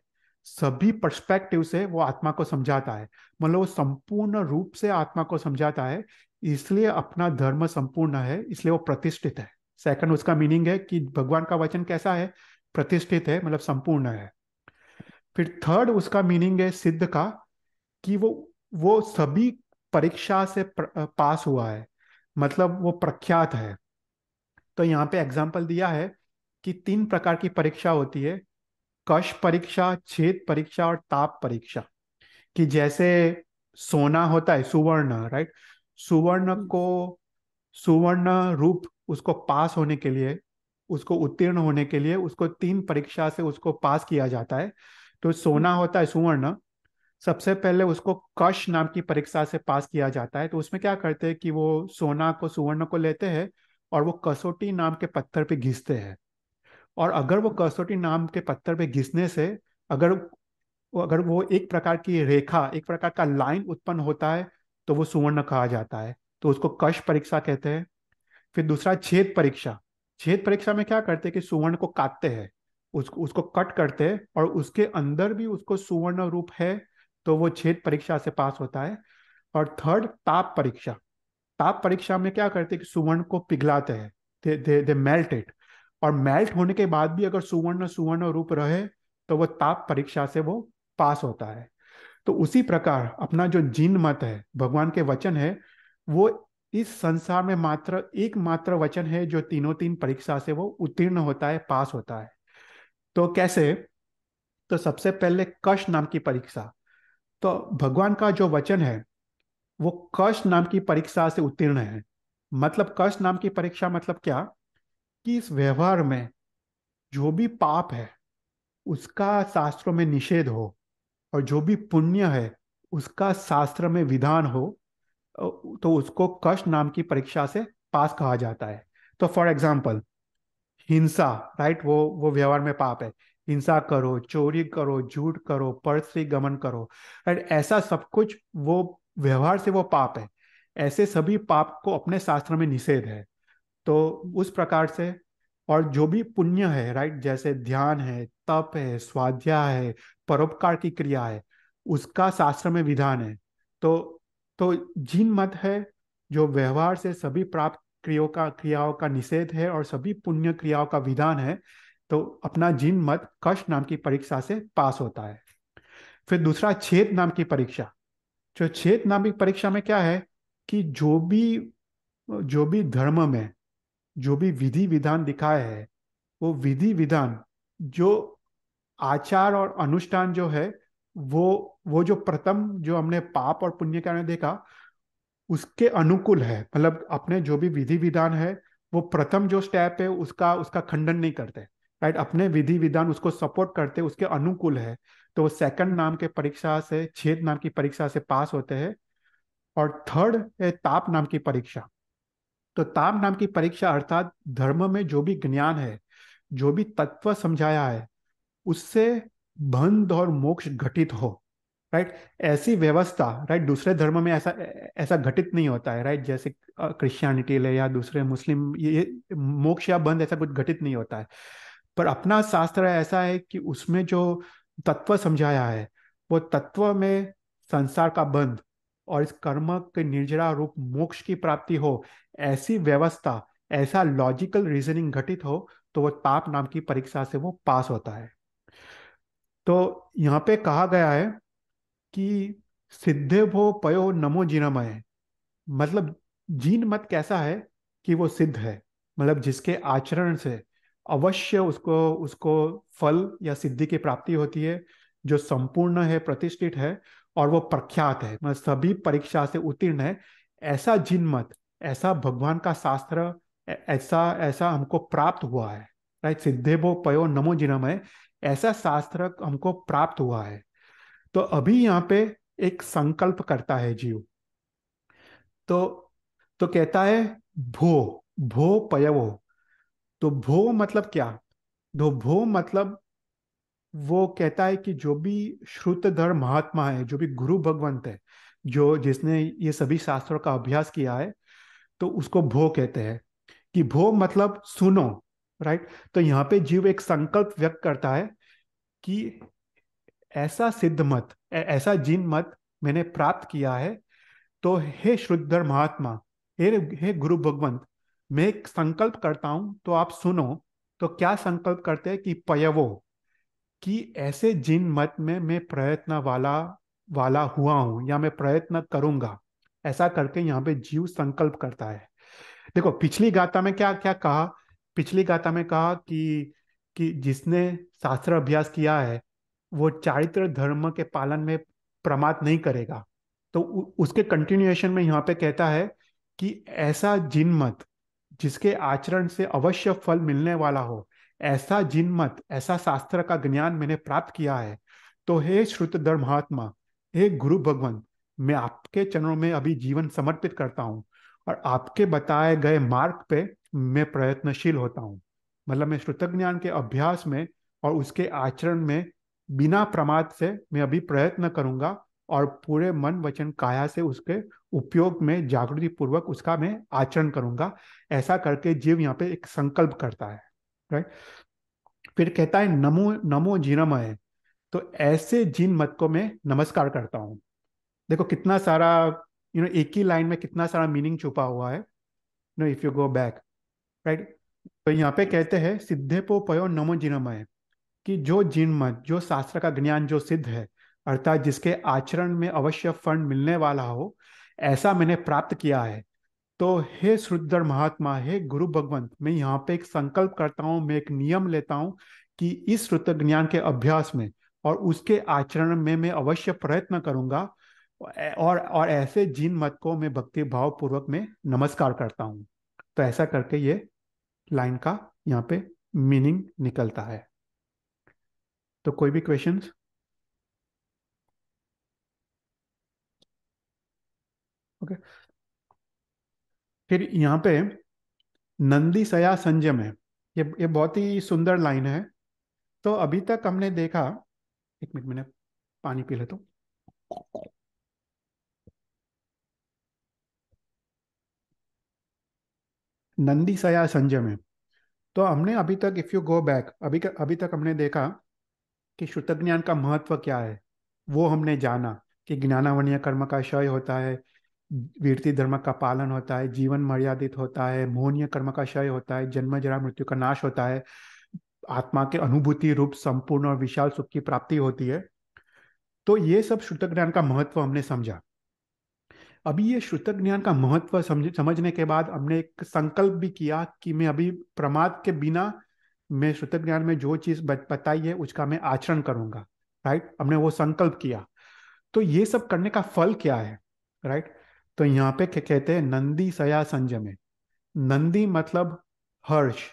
सभी पर्सपेक्टिव से वो आत्मा को समझाता है. मतलब वो संपूर्ण रूप से आत्मा को समझाता है, इसलिए अपना धर्म संपूर्ण है, इसलिए वो प्रतिष्ठित है. सेकंड उसका मीनिंग है कि भगवान का वचन कैसा है, प्रतिष्ठित है, मतलब संपूर्ण है. फिर थर्ड उसका मीनिंग है सिद्ध का, कि वो सभी परीक्षा से पास हुआ है, मतलब वो प्रख्यात है. तो यहाँ पे एग्जाम्पल दिया है कि तीन प्रकार की परीक्षा होती है, कश परीक्षा, छेद परीक्षा और ताप परीक्षा. कि जैसे सोना होता है सुवर्ण, राइट. सुवर्ण को, सुवर्ण रूप उसको पास होने के लिए, उसको उत्तीर्ण होने के लिए उसको तीन परीक्षा से उसको पास किया जाता है. तो सोना होता है सुवर्ण, सबसे पहले उसको कश नाम की परीक्षा से पास किया जाता है. तो उसमें क्या करते हैं कि वो सोना को, सुवर्ण को लेते हैं और वो कसौटी नाम के पत्थर पे घिसते हैं. और अगर वो कसौटी नाम के पत्थर पे घिसने से, अगर अगर वो एक प्रकार की रेखा, एक प्रकार का लाइन उत्पन्न होता है, तो वो सुवर्ण कहा जाता है. तो उसको कश परीक्षा कहते हैं. फिर दूसरा छेद परीक्षा. छेद परीक्षा में क्या करते हैं कि सुवर्ण को काटते हैं, उसको उसको कट करते हैं और उसके अंदर भी उसको सुवर्ण रूप है, तो वो छेद परीक्षा से पास होता है. और थर्ड ताप परीक्षा. ताप परीक्षा में क्या करते हैं कि सुवर्ण को पिघलाते हैं, दे मेल्ट इट. और मेल्ट होने के बाद भी अगर सुवर्ण सुवर्ण रूप रहे, तो वो ताप परीक्षा से वो पास होता है. तो उसी प्रकार अपना जो जिन मत है, भगवान के वचन है, वो इस संसार में मात्र एकमात्र वचन है जो तीनों तीन परीक्षा से वो उत्तीर्ण होता है, पास होता है. तो कैसे, तो सबसे पहले कश नाम की परीक्षा. तो भगवान का जो वचन है वो कश नाम की परीक्षा से उत्तीर्ण है. मतलब कश नाम की परीक्षा मतलब क्या, कि इस व्यवहार में जो भी पाप है उसका शास्त्रों में निषेध हो, और जो भी पुण्य है उसका शास्त्र में विधान हो, तो उसको कश नाम की परीक्षा से पास कहा जाता है. तो फॉर एग्जाम्पल, हिंसा, राइट, वो व्यवहार में पाप है. हिंसा करो, चोरी करो, झूठ करो, परस्त्री गमन करो, राइट. ऐसा सब कुछ वो व्यवहार से वो पाप है. ऐसे सभी पाप को अपने शास्त्र में निषेध है. तो उस प्रकार से, और जो भी पुण्य है, राइट, जैसे ध्यान है, तप है, स्वाध्याय है, परोपकार की क्रिया है, उसका शास्त्र में विधान है. तो तो जिन मत है जो व्यवहार से सभी प्राप्त क्रियाओं का निषेध है और सभी पुण्य क्रियाओं का विधान है, तो अपना जिन मत कश नाम की परीक्षा से पास होता है. फिर दूसरा छेद नाम की परीक्षा. जो छेद नाम की परीक्षा में क्या है, कि जो भी जो भी धर्म में जो भी विधि विधान दिखाए है, वो विधि विधान, जो आचार और अनुष्ठान जो है, वो जो प्रथम जो हमने पाप और पुण्य का ने देखा, उसके अनुकूल है। मतलब अपने जो भी विधि विधान है, वो प्रथम जो स्टेप है उसका उसका खंडन नहीं करते। राइट, अपने विधि विधान उसको सपोर्ट करते, उसके अनुकूल है। तो वो सेकंड नाम के परीक्षा से, छेद नाम की परीक्षा से पास होते हैं। और थर्ड है ताप नाम की परीक्षा। तो ताप नाम की परीक्षा अर्थात धर्म में जो भी ज्ञान है, जो भी तत्व समझाया है, उससे बंध और मोक्ष घटित हो। राइट, ऐसी व्यवस्था, राइट, दूसरे धर्म में ऐसा ऐसा घटित नहीं होता है। राइट, जैसे क्रिश्चियनिटी ले या दूसरे मुस्लिम, ये मोक्ष या बंध ऐसा कुछ घटित नहीं होता है। पर अपना शास्त्र ऐसा है कि उसमें जो तत्व समझाया है, वो तत्व में संसार का बंध और इस कर्म के निर्जरा रूप मोक्ष की प्राप्ति हो, ऐसी व्यवस्था, ऐसा लॉजिकल रीजनिंग घटित हो, तो वो ताप नाम की परीक्षा से वो पास होता है। तो यहाँ पे कहा गया है कि सिद्धे भो पयो नमो जिनमय। मतलब जीन मत कैसा है कि वो सिद्ध है, मतलब जिसके आचरण से अवश्य उसको उसको फल या सिद्धि की प्राप्ति होती है, जो संपूर्ण है, प्रतिष्ठित है, और वो प्रख्यात है, मतलब सभी परीक्षा से उत्तीर्ण है। ऐसा जीन मत, ऐसा भगवान का शास्त्र, ऐसा ऐसा हमको प्राप्त हुआ है। राइट, सिद्धे भो पयो नमो जिनमय, ऐसा शास्त्र हमको प्राप्त हुआ है। तो अभी यहाँ पे एक संकल्प करता है जीव। तो तो कहता है भो, भो पयवो। तो भो मतलब क्या? तो भो मतलब वो कहता है कि जो भी श्रुतधर महात्मा है, जो भी गुरु भगवंत है, जो जिसने ये सभी शास्त्रों का अभ्यास किया है, तो उसको भो कहते हैं। कि भो मतलब सुनो। राइट, तो यहाँ पे जीव एक संकल्प व्यक्त करता है कि ऐसा सिद्ध मत, ऐसा जिन मत मैंने प्राप्त किया है। तो हे शुद्धर महात्मा, हे हे गुरु भगवंत, मैं एक संकल्प करता हूं, तो आप सुनो। तो क्या संकल्प करते हैं कि पयवो, कि ऐसे जिन मत में मैं प्रयत्न वाला वाला हुआ हूं, या मैं प्रयत्न करूंगा। ऐसा करके यहाँ पे जीव संकल्प करता है। देखो पिछली गाथा में क्या क्या कहा। पिछली गाथा में कहा कि जिसने शास्त्र अभ्यास किया है, वो चारित्र धर्म के पालन में प्रमाद नहीं करेगा। तो उसके कंटिन्यूएशन में यहाँ पे कहता है कि ऐसा जिन मत, जिसके आचरण से अवश्य फल मिलने वाला हो, ऐसा जिन मत, ऐसा शास्त्र का ज्ञान मैंने प्राप्त किया है। तो हे श्रुतधर महात्मा, हे गुरु भगवान, मैं आपके चरणों में अभी जीवन समर्पित करता हूँ, और आपके बताए गए मार्ग पे मैं प्रयत्नशील होता हूँ। मतलब मैं श्रुत ज्ञान के अभ्यास में और उसके आचरण में बिना प्रमाद से मैं अभी प्रयत्न करूंगा, और पूरे मन वचन काया से उसके उपयोग में जागृति पूर्वक उसका मैं आचरण करूंगा। ऐसा करके जीव यहाँ पे एक संकल्प करता है। राइट, फिर कहता है नमो नमो जिनमय। तो ऐसे जिन मत को मैं नमस्कार करता हूँ। देखो कितना सारा, एक ही लाइन में कितना सारा मीनिंग छुपा हुआ है। If you go back, right, तो यहाँ पे कहते हैं सिद्धे पो पयो नमो जिनमय, कि जो जिन मत, जो शास्त्र का ज्ञान जो सिद्ध है, अर्थात जिसके आचरण में अवश्य फल मिलने वाला हो, ऐसा मैंने प्राप्त किया है। तो हे श्रुद्धर महात्मा, हे गुरु भगवंत, मैं यहाँ पे एक संकल्प करता हूँ, मैं एक नियम लेता हूँ कि इस श्रुत ज्ञान के अभ्यास में और उसके आचरण में मैं अवश्य प्रयत्न करूंगा। और ऐसे जिन मत को मैं भक्ति भाव पूर्वक में नमस्कार करता हूँ। तो ऐसा करके ये लाइन का यहाँ पे मीनिंग निकलता है। तो कोई भी क्वेश्चंस? ओके, फिर यहाँ पे नंदी सया संजम है। ये बहुत ही सुंदर लाइन है। तो अभी तक हमने देखा, एक मिनट मैंने पानी पी लेता हूँ। नंदी सया संजम है। तो हमने अभी तक, इफ यू गो बैक, अभी तक हमने देखा कि श्रुत ज्ञान का महत्व क्या है। वो हमने जाना कि ज्ञानावनीय कर्म का क्षय होता है, वीरति धर्म का पालन होता है, जीवन मर्यादित होता है, मोहनीय कर्म का क्षय होता है, जन्म जरा मृत्यु का नाश होता है, आत्मा के अनुभूति रूप संपूर्ण और विशाल सुख की प्राप्ति होती है। तो ये सब श्रुत ज्ञान का महत्व हमने समझा। अभी ये श्रुत ज्ञान का महत्व समझने के बाद हमने एक संकल्प भी किया कि मैं अभी प्रमाद के बिना मैं श्रुत ज्ञान में जो चीज बताई है उसका मैं आचरण करूंगा। राइट, हमने वो संकल्प किया। तो ये सब करने का फल क्या है? राइट, तो यहाँ पे कहते हैं नंदी सया संयमे। नंदी मतलब हर्ष,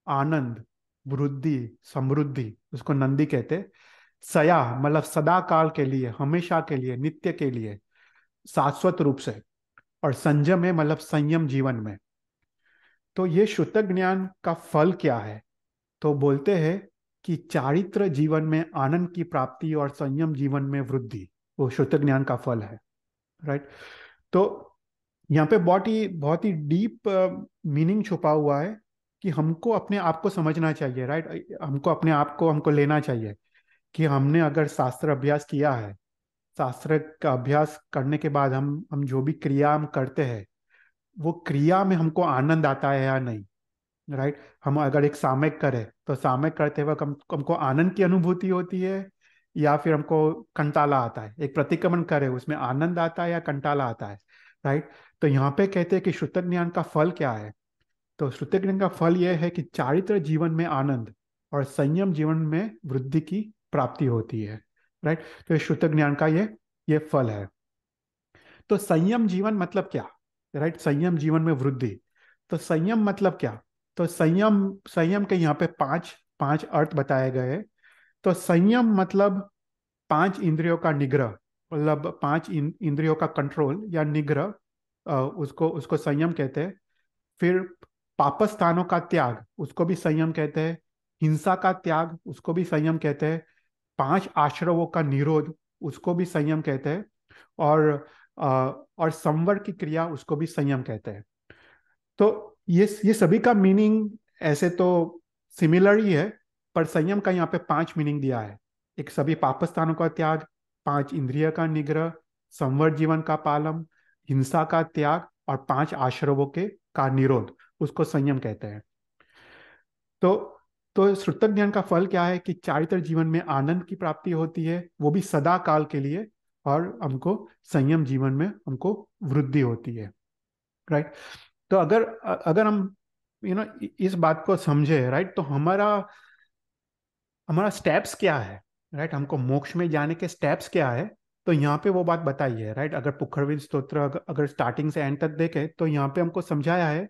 आनंद, वृद्धि, समृद्धि, उसको नंदी कहते हैं। सया मतलब सदा काल के लिए, हमेशा के लिए, नित्य के लिए, शाश्वत रूप से। और संयम है मतलब संयम जीवन में। तो ये श्रुत ज्ञान का फल क्या है? तो बोलते हैं कि चारित्र जीवन में आनंद की प्राप्ति और संयम जीवन में वृद्धि, वो श्रुत ज्ञान का फल है। राइट, तो यहाँ पे बहुत ही डीप मीनिंग छुपा हुआ है कि हमको अपने आप को समझना चाहिए। राइट, हमको अपने आप को हमको लेना चाहिए कि हमने अगर शास्त्र अभ्यास किया है, शास्त्र का अभ्यास करने के बाद हम जो भी क्रिया हम करते हैं, वो क्रिया में हमको आनंद आता है या नहीं। राइट, हम अगर एक सामयिक करें तो सामयिक करते वक्त हमको आनंद की अनुभूति होती है या फिर हमको कंटाला आता है। एक प्रतिक्रमण करें उसमें आनंद आता है या कंटाला आता है। राइट, तो यहाँ पे कहते हैं कि श्रुत ज्ञान का फल क्या है? तो श्रुत ज्ञान का फल यह है कि चारित्र जीवन में आनंद और संयम जीवन में वृद्धि की प्राप्ति होती है। राइट, तो ये श्रुत ज्ञान का ये फल है। तो संयम जीवन मतलब क्या? राइट, संयम जीवन में वृद्धि। तो संयम मतलब क्या? तो संयम संयम के यहाँ पे पांच पांच अर्थ बताए गए हैं। तो संयम मतलब पांच इंद्रियों का निग्रह, मतलब पांच इंद्रियों का कंट्रोल या निग्रह, उसको उसको संयम कहते हैं। फिर पापस्थानों का त्याग, उसको भी संयम कहते हैं। हिंसा का त्याग, उसको भी संयम कहते हैं। पांच आश्रवों का निरोध, उसको भी संयम कहते हैं। और और संवर की क्रिया, उसको भी संयम कहते हैं। तो ये सभी का मीनिंग ऐसे तो सिमिलर ही है, पर संयम का यहाँ पे पांच मीनिंग दिया है। एक सभी पापस्थानों का त्याग, पांच इंद्रिय का निग्रह, संवर जीवन का पालन, हिंसा का त्याग और पांच आश्रवों के का निरोध, उसको संयम कहते हैं। तो श्रुत ज्ञान का फल क्या है कि चारित्र जीवन में आनंद की प्राप्ति होती है, वो भी सदा काल के लिए। और हमको संयम जीवन में हमको वृद्धि होती है। राइट, तो अगर अगर हम इस बात को समझे, राइट, तो हमारा हमारा स्टेप्स क्या है? राइट, हमको मोक्ष में जाने के स्टेप्स क्या है? तो यहाँ पे वो बात बताई है। राइट, अगर पुखरविंद स्तोत्र अगर स्टार्टिंग से एंड तक देखें तो यहाँ पे हमको समझाया है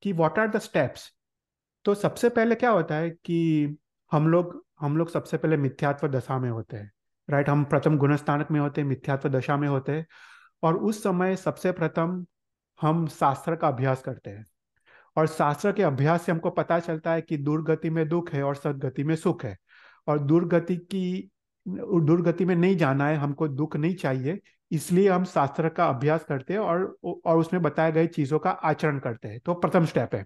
कि व्हाट आर द स्टेप्स। तो सबसे पहले क्या होता है कि हम लोग सबसे पहले मिथ्यात्व दशा में होते हैं। राइट, हम प्रथम गुणस्थानक में होते हैं, मिथ्यात्व दशा में होते हैं। और उस समय सबसे प्रथम हम शास्त्र का अभ्यास करते हैं। और शास्त्र के अभ्यास से हमको पता चलता है कि दुर्गति में दुख है और सदगति में सुख है। और दुर्गति में नहीं जाना है, हमको दुख नहीं चाहिए, इसलिए हम शास्त्र का अभ्यास करते हैं और उसमें बताए गए चीजों का आचरण करते हैं। तो प्रथम स्टेप है।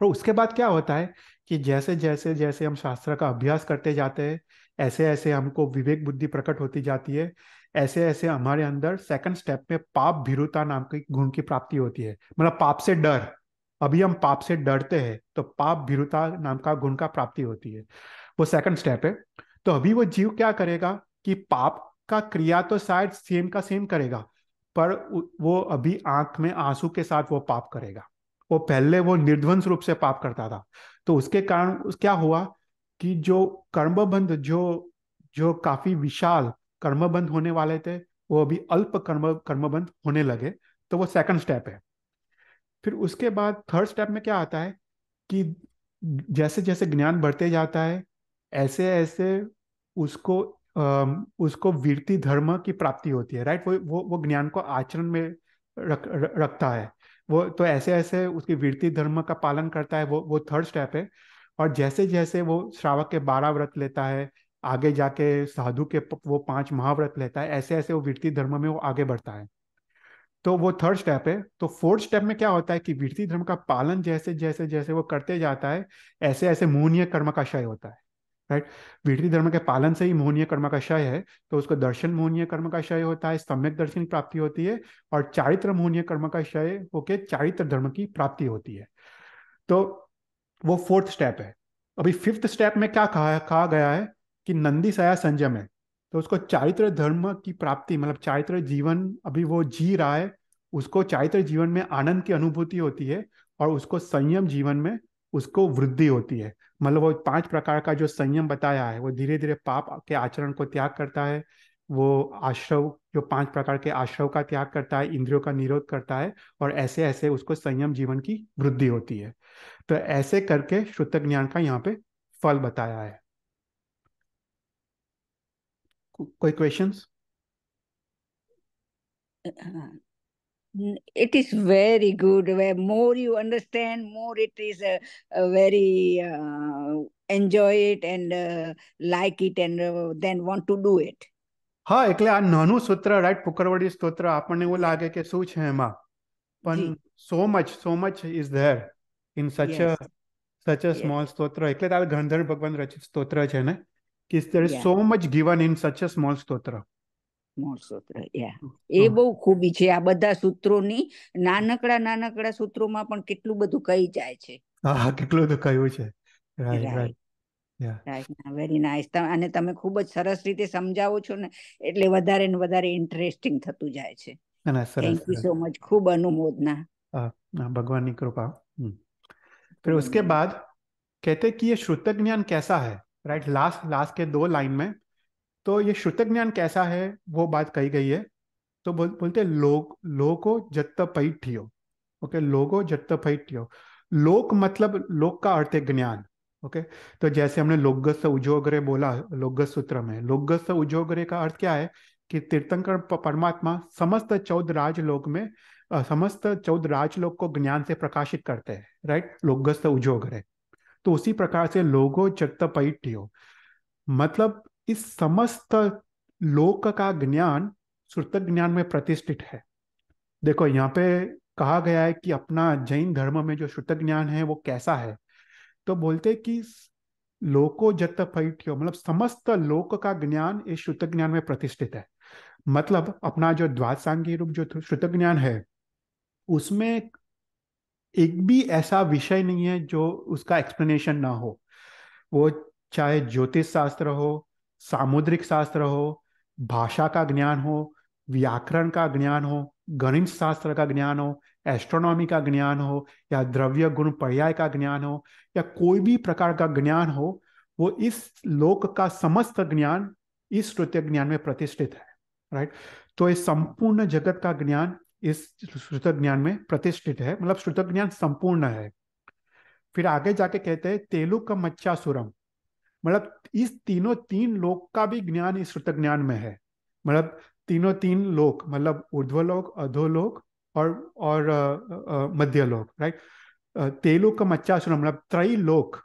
पर उसके बाद क्या होता है कि जैसे जैसे जैसे हम शास्त्र का अभ्यास करते जाते हैं, ऐसे ऐसे हमको विवेक बुद्धि प्रकट होती जाती है। ऐसे ऐसे हमारे अंदर सेकंड स्टेप में पाप भीरुता नाम के गुण की प्राप्ति होती है, मतलब पाप से डर। अभी हम पाप से डरते हैं तो पाप भीरुता नाम का गुण का प्राप्ति होती है, वो सेकंड स्टेप है। तो अभी वो जीव क्या करेगा कि पाप का क्रिया तो शायद सेम का सेम करेगा, पर वो अभी आंख में आंसू के साथ वो पाप करेगा। वो पहले वो निर्ध्वंस रूप से पाप करता था। तो उसके कारण क्या हुआ कि जो कर्मबंध जो जो काफी विशाल कर्मबंध होने वाले थे, वो अभी अल्प कर्मबंध होने लगे। तो वो सेकंड स्टेप है। फिर उसके बाद थर्ड स्टेप में क्या आता है कि जैसे जैसे ज्ञान बढ़ते जाता है, ऐसे ऐसे उसको उसको वीरति धर्म की प्राप्ति होती है। राइट, वो ज्ञान को आचरण में रखता है। वो तो ऐसे ऐसे उसकी वीरति धर्म का पालन करता है, वो थर्ड स्टेप है। और जैसे जैसे वो श्रावक के 12 व्रत लेता है, आगे जाके साधु के वो 5 महाव्रत लेता है, ऐसे ऐसे वो वीरति धर्म में वो आगे बढ़ता है। तो वो थर्ड स्टेप है। तो फोर्थ स्टेप में क्या होता है कि वीरति धर्म का पालन जैसे जैसे जैसे वो करते जाता है, ऐसे ऐसे मोहनीय कर्म का क्षय होता है। राइट, वीरति धर्म के पालन से ही मोहनीय कर्म का क्षय है। तो उसको दर्शन मोहनीय कर्म का क्षय होता है, सम्यक दर्शन की प्राप्ति होती है। और चारित्र मोहनीय कर्म का क्षय होके चारित्र धर्म की प्राप्ति होती है। तो वो फोर्थ स्टेप है। अभी फिफ्थ स्टेप में क्या कहा कहा गया है कि नंदी सया संयम है। तो उसको चारित्र धर्म की प्राप्ति, मतलब चारित्र जीवन अभी वो जी रहा है, उसको चारित्र जीवन में आनंद की अनुभूति होती है, और उसको संयम जीवन में उसको वृद्धि होती है। मतलब वो 5 प्रकार का जो संयम बताया है, वो धीरे धीरे पाप के आचरण को त्याग करता है, वो आश्रव, जो 5 प्रकार के आश्रव का त्याग करता है, इंद्रियों का निरोध करता है, और ऐसे ऐसे उसको संयम जीवन की वृद्धि होती है। तो ऐसे करके शुद्ध ज्ञान का यहाँ पे फल बताया है। कोई questions? It is very good. Where more you understand, more it is very enjoy it and like it and then want to do it. હા, એટલે આ નાનું સૂત્ર, રાઈટ, પુકરવડી સ્તોત્ર, આપણને એવું Yes, લાગે કે શું છે એમાં, પણ જી, so much is there in yes, such a yes, small સ્તોત્ર. એટલે તારે ગણધર ભગવાન રચિત સ્તોત્ર છે ને, કે there is yeah. So much given in such a small સ્તોત્ર. મૂળ સૂત્ર, યા એ બહુ ખૂબી છે આ બધા સૂત્રોની. નાનકડા નાનકડા સૂત્રોમાં પણ કેટલું બધું કહી જાય છે. હા, કેટલું તો કહ્યું છે. Right, right, right. Yeah. Right, very nice. અને તમે ખૂબ જ સરસ રીતે સમજાવો છો ને, એટલે વધારે ને વધારે ઇન્ટરેસ્ટિંગ થતું જાય છે. ના, સરસ થેન્ક યુ સરસ. સો મચ, ખૂબ અનુમોદના. हाँ, हाँ, भगवान की कृपा। फिर उसके बाद कहते कि ये श्रुत ज्ञान कैसा है, राइट, लास्ट लास्ट के 2 लाइन में। तो ये श्रुत ज्ञान कैसा है वो बात कही गई है। तो बोलते लोको जत्त पैठ्यो। ओके, लोगो जत्त पैठ्यो। लोक मतलब लोक का अर्थ है ज्ञान। ओके, तो जैसे हमने लोकगस्स उजोगरे बोला, लोकगस्स सूत्र में लोकगस्स उजोगरे का अर्थ क्या है, कि तीर्थंकर परमात्मा समस्त 14 राजलोक में समस्त 14 राजलोक को ज्ञान से प्रकाशित करते हैं, राइट, लोकगस्स उजोगरे। तो उसी प्रकार से लोगो जत्त पैठ्यो, मतलब इस समस्त लोक का ज्ञान श्रुत ज्ञान में प्रतिष्ठित है। देखो यहाँ पे कहा गया है कि अपना जैन धर्म में जो श्रुत ज्ञान है वो कैसा है। तो बोलते कि लोको जत पैठ्यो, मतलब समस्त लोक का ज्ञान इस श्रुत ज्ञान में प्रतिष्ठित है। मतलब अपना जो द्वादशांगी रूप जो श्रुत ज्ञान है, उसमें एक भी ऐसा विषय नहीं है जो उसका एक्सप्लेनेशन ना हो। वो चाहे ज्योतिष शास्त्र हो, सामुद्रिक शास्त्र हो, भाषा का ज्ञान हो, व्याकरण का ज्ञान हो, गणित शास्त्र का ज्ञान हो, एस्ट्रोनॉमी का ज्ञान हो, या द्रव्य गुण पर्याय का ज्ञान हो, या कोई भी प्रकार का ज्ञान हो, वो इस लोक का समस्त ज्ञान इस श्रुत ज्ञान में प्रतिष्ठित है, राइट। तो इस संपूर्ण जगत का ज्ञान इस श्रुत ज्ञान में प्रतिष्ठित है, मतलब श्रुत ज्ञान संपूर्ण है। फिर आगे जाके कहते हैं तेलुक मच्चासुरम, मतलब इस तीनों तीन लोक का भी ज्ञान इस श्रुत ज्ञान में है। मतलब तीनों तीन लोक, मतलब ऊर्ध्वलोक, अधोलोक और मध्य लोक, राइट। तेलुक मच्चासुरम मतलब त्रैलोक।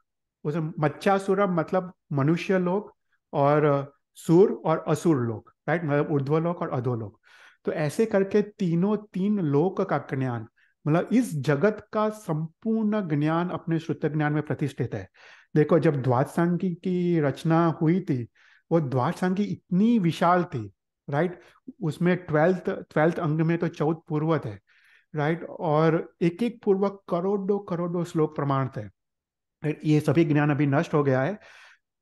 उस मच्चासुरम मतलब मनुष्य लोक, और सुर और असुर लोक, राइट, मतलब ऊर्ध्वलोक और अधोलोक। तो ऐसे करके तीनों तीन लोक का ज्ञान, मतलब इस जगत का संपूर्ण ज्ञान अपने श्रुत ज्ञान में प्रतिष्ठित है। देखो जब द्वादशांगी की रचना हुई थी, वो द्वादशांगी इतनी विशाल थी, राइट। उसमें ट्वेल्थ ट्वेल्थ अंग में तो 14 पूर्वत है, राइट, और एक एक पूर्वक करोड़ों करोड़ों श्लोक प्रमाण थे, राइट। ये सभी ज्ञान अभी नष्ट हो गया है,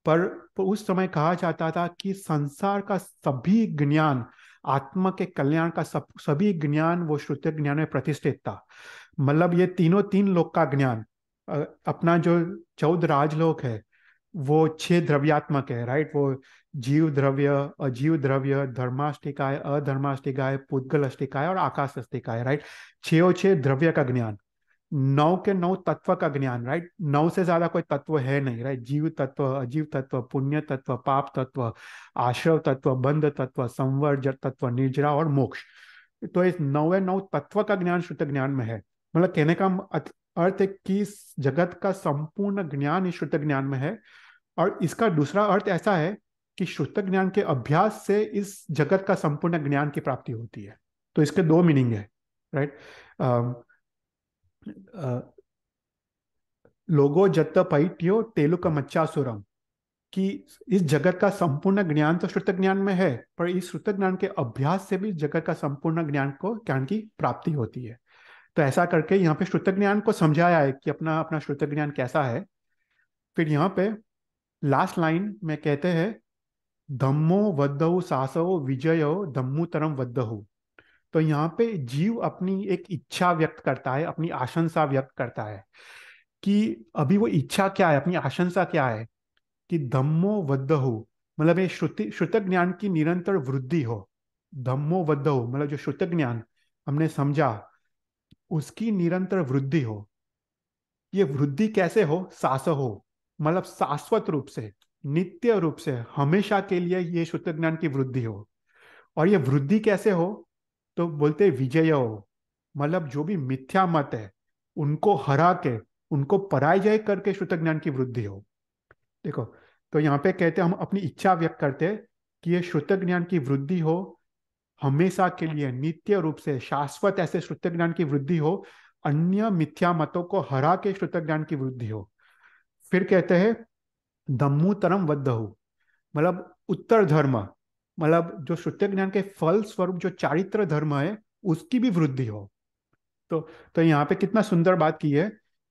पर उस समय कहा जाता था कि संसार का सभी ज्ञान, आत्मा के कल्याण का सभी ज्ञान वो श्रुत ज्ञान में प्रतिष्ठित था। मतलब ये तीनों तीन लोक का ज्ञान, अपना जो 14 राजलोक है वो 6 द्रव्यात्मक है, राइट। वो जीव द्रव्य, अजीव द्रव्य, धर्माष्टिकाय, अधर्माष्टिकाय, पुद्गल अष्टिकाय और आकाश अष्टिकाय, राइट। 6 द्रव्य का ज्ञान, 9 के 9 तत्व का ज्ञान, राइट। 9 से ज्यादा कोई तत्व है नहीं, राइट। जीव तत्व, अजीव तत्व, पुण्य तत्व, पाप तत्व, आश्रव तत्व, बंध तत्व, संवर तत्व, निर्जरा और मोक्ष। तो इस 9 तत्व का ज्ञान श्रुत ज्ञान में है। मतलब कहने का अर्थ है कि इस जगत का संपूर्ण ज्ञान इस श्रुत ज्ञान में है। और इसका दूसरा अर्थ ऐसा है कि श्रुत ज्ञान के अभ्यास से इस जगत का संपूर्ण ज्ञान की प्राप्ति होती है। तो इसके 2 मीनिंग है, राइट। लोगो जत्त पैठ्यो तेलुक मच्चासुरम, कि इस जगत का संपूर्ण ज्ञान तो श्रुत ज्ञान में है, पर इस श्रुत ज्ञान के अभ्यास से भी जगत का संपूर्ण ज्ञान की प्राप्ति होती है। तो ऐसा करके यहाँ पे श्रुत ज्ञान को समझाया है कि अपना अपना श्रुत ज्ञान कैसा है। फिर यहाँ पे लास्ट लाइन में कहते हैं धम्मो वद्धौ सासो विजयो धम्मुतरम वद्धौ। तो यहाँ पे जीव अपनी एक इच्छा व्यक्त करता है, अपनी आशंसा व्यक्त करता है कि अभी वो इच्छा क्या है, अपनी आशंसा क्या है कि धम्मो वद्धौ, मतलब ये श्रुति श्रुत ज्ञान की निरंतर वृद्धि हो। धम्मो वद्धौ मतलब जो श्रुत ज्ञान हमने समझा उसकी निरंतर वृद्धि हो। ये वृद्धि कैसे हो? सास हो, मतलब शाश्वत रूप से, नित्य रूप से, हमेशा के लिए ये शुद्ध ज्ञान की वृद्धि हो। और ये वृद्धि कैसे हो? तो बोलते हैं विजय हो, मतलब जो भी मिथ्या मत है उनको हरा के, उनको पराजय करके शुद्ध ज्ञान की वृद्धि हो। देखो, तो यहाँ पे कहते हैं हम अपनी इच्छा व्यक्त करते हैं कि ये शुद्ध ज्ञान की वृद्धि हो, हमेशा के लिए, नित्य रूप से, शाश्वत ऐसे शुद्ध ज्ञान की वृद्धि हो, अन्य मिथ्या मतों को हरा के शुद्ध ज्ञान की वृद्धि हो। फिर कहते हैं धम्मू तरम वद्धहु, मतलब उत्तर धर्म, मतलब जो शुद्ध ज्ञान के फल स्वरूप जो चारित्र धर्म है उसकी भी वृद्धि हो। तो तो यहाँ पे कितना सुंदर बात की है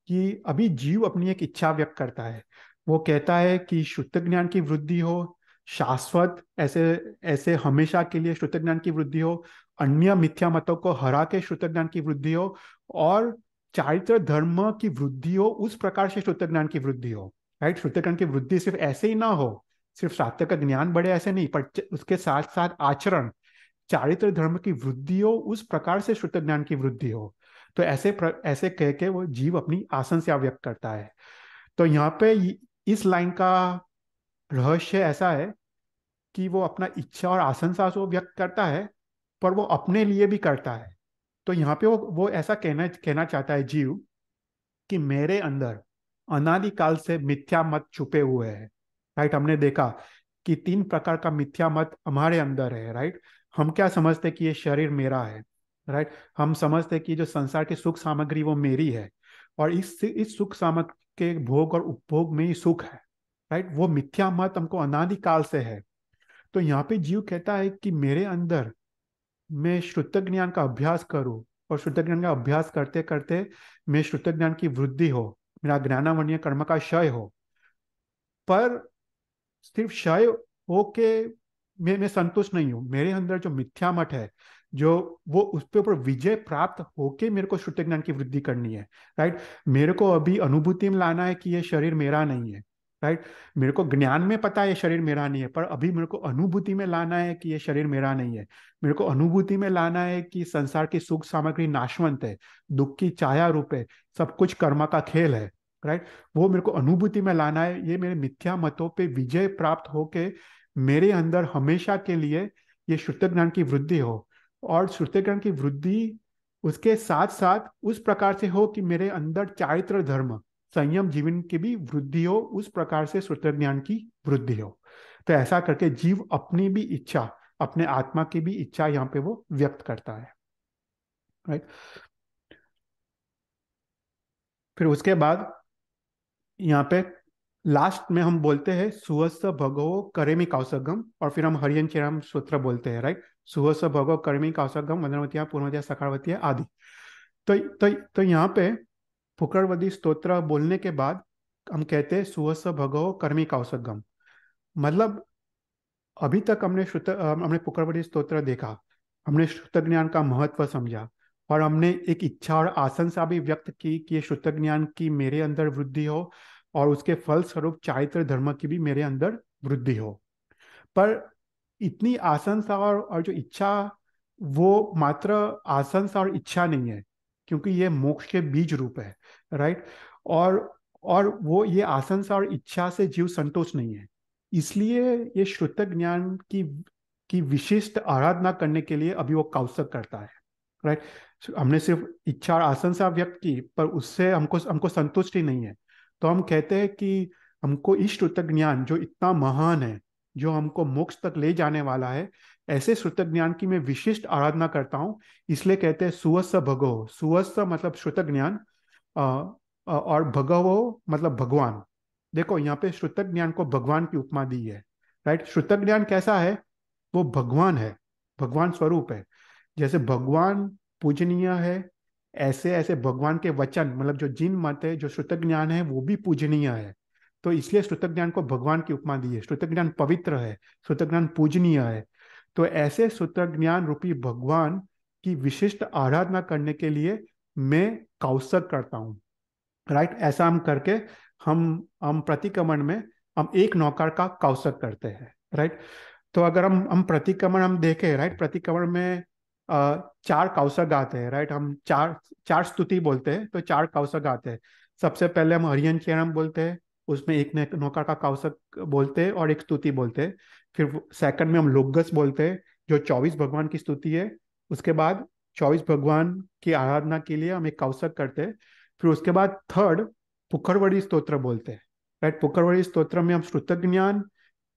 कि अभी जीव अपनी एक इच्छा व्यक्त करता है। वो कहता है कि शुद्ध ज्ञान की वृद्धि हो, शाश्वत ऐसे ऐसे हमेशा के लिए शुद्ध ज्ञान की वृद्धि हो, अन्य मिथ्या मतों को हरा के शुद्ध ज्ञान की वृद्धि हो, और चारित्र धर्म की वृद्धि हो, उस प्रकार से शुद्ध ज्ञान की वृद्धि हो। राइट, शुद्ध ज्ञान की वृद्धि सिर्फ ऐसे ही ना हो, सिर्फ शास्त्र का ज्ञान बढ़े ऐसे नहीं, पर उसके साथ साथ आचरण, चारित्र धर्म की वृद्धि हो, उस प्रकार से शुद्ध ज्ञान की वृद्धि हो। तो ऐसे कह के वो जीव अपनी आशंसा व्यक्त करता है। तो यहाँ पे इस लाइन का रहस्य ऐसा है कि वो अपना इच्छा और आशंसा को व्यक्त करता है, पर वो अपने लिए भी करता है। तो यहाँ पे वो ऐसा कहना कहना चाहता है जीव कि मेरे अंदर अनादिकाल से मिथ्या मत छुपे हुए हैं। राइट, हमने देखा कि 3 प्रकार का मिथ्या मत हमारे अंदर है। राइट, हम क्या समझते कि ये शरीर मेरा है। राइट, हम समझते कि जो संसार की सुख सामग्री वो मेरी है, और इस सुख सामग्री के भोग और उपभोग में ही सुख है। राइट, वो मिथ्या मत हमको अनादिकाल से है। तो यहाँ पे जीव कहता है कि मेरे अंदर मैं शुद्ध ज्ञान का अभ्यास करूं, और शुद्ध ज्ञान का अभ्यास करते करते मैं शुद्ध ज्ञान की वृद्धि हो, मेरा ज्ञानावरणीय कर्म का क्षय हो। पर सिर्फ क्षय होके मैं संतुष्ट नहीं हूँ। मेरे अंदर जो मिथ्या मत है, जो वो उस पे ऊपर विजय प्राप्त होके मेरे को शुद्ध ज्ञान की वृद्धि करनी है। राइट, मेरे को अभी अनुभूति में लाना है कि ये शरीर मेरा नहीं है। राइट, मेरे को ज्ञान में पता है ये शरीर मेरा नहीं है, पर अभी मेरे को अनुभूति में लाना है कि ये शरीर मेरा नहीं है। मेरे को अनुभूति में लाना है कि संसार की सुख सामग्री नाशवंत है, दुख की छाया रूप है, सब कुछ कर्म का खेल है। राइट, वो मेरे को अनुभूति में लाना है। ये मेरे मिथ्या मतों पे विजय प्राप्त होके मेरे अंदर हमेशा के लिए ये शुद्ध ज्ञान की वृद्धि हो। और शुद्ध ज्ञान की वृद्धि उसके साथ साथ उस प्रकार से हो कि मेरे अंदर चारित्र धर्म, संयम जीवन की भी वृद्धि हो, उस प्रकार से शुद्ध ज्ञान की वृद्धि हो। तो ऐसा करके जीव अपनी भी इच्छा, अपने आत्मा की भी इच्छा यहाँ पे वो व्यक्त करता है। राइट, फिर उसके बाद यहाँ पे लास्ट में हम बोलते हैं सुहस भगवो करेमी कौसगम, और फिर हम हरियन चेराम सूत्र बोलते हैं। राइट, सुहस भगवो करेमी कौसगम वंदनवतिया पूर्णवतिया सखावतिया आदि। तो यहाँ पे फुकरवदी स्तोत्र बोलने के बाद हम कहते हैं सुहस भगवो कर्मी कौसगम। मतलब अभी तक हमने फुकरवदी स्तोत्र देखा, हमने शुद्ध ज्ञान का महत्व समझा, और हमने एक इच्छा और आशंसा भी व्यक्त की कि ये शुद्ध ज्ञान की मेरे अंदर वृद्धि हो, और उसके फल स्वरूप चारित्र धर्म की भी मेरे अंदर वृद्धि हो। पर इतनी आशंसा और जो इच्छा, वो मात्र आशंसा और इच्छा नहीं है, क्योंकि ये मोक्ष के बीज रूप है। राइट, और और वो ये आशंसा और इच्छा से जीव संतोष नहीं है। इसलिए ये शुद्ध ज्ञान की विशिष्ट आराधना करने के लिए अभी वो कौशल करता है। राइट, हमने सिर्फ इच्छा और आशंसा व्यक्त की, पर उससे हमको हमको संतुष्टि नहीं है। तो हम कहते हैं कि हमको इस शुद्ध ज्ञान जो इतना महान है, जो हमको मोक्ष तक ले जाने वाला है, ऐसे शुद्ध ज्ञान की मैं विशिष्ट आराधना करता हूँ। इसलिए कहते हैं सुवस्स भगो। सुवस्स मतलब शुद्ध ज्ञान, और भगवो मतलब भगवान। देखो, यहाँ पे शुद्ध ज्ञान को भगवान की उपमा दी है। राइट, शुद्ध ज्ञान कैसा है? वो भगवान है, भगवान स्वरूप है। जैसे भगवान पूजनीय है, ऐसे ऐसे भगवान के वचन, मतलब जो जिन मत है, जो शुद्ध ज्ञान है, वो भी पूजनीय है। तो इसलिए श्रुत ज्ञान को भगवान की उपमा दी है। श्रुत ज्ञान पवित्र है, श्रुत ज्ञान पूजनीय है। तो ऐसे श्रुत ज्ञान रूपी भगवान की विशिष्ट आराधना करने के लिए मैं कौसक करता हूँ। राइट, ऐसा हम करके हम प्रतिक्रमण में हम एक नौकर का कौसक करते हैं। राइट, तो अगर हम प्रतिक्रमण हम देखें, राइट, प्रतिक्रमण में चार कौसक आते हैं। राइट, हम चार चार स्तुति बोलते हैं, तो चार कौसक आते हैं। सबसे पहले हम हरियन चरणम बोलते हैं, उसमें एक नौकर का कौसक बोलते हैं और एक स्तुति बोलते हैं। फिर सेकंड में हम लोकगस बोलते हैं, जो 24 भगवान की स्तुति है। उसके बाद 24 भगवान की आराधना के लिए हम एक कौसक करते हैं। फिर उसके बाद थर्ड पुखरवड़ी स्तोत्र बोलते हैं। राइट, पुखरवड़ी स्तोत्र में हम श्रुत ज्ञान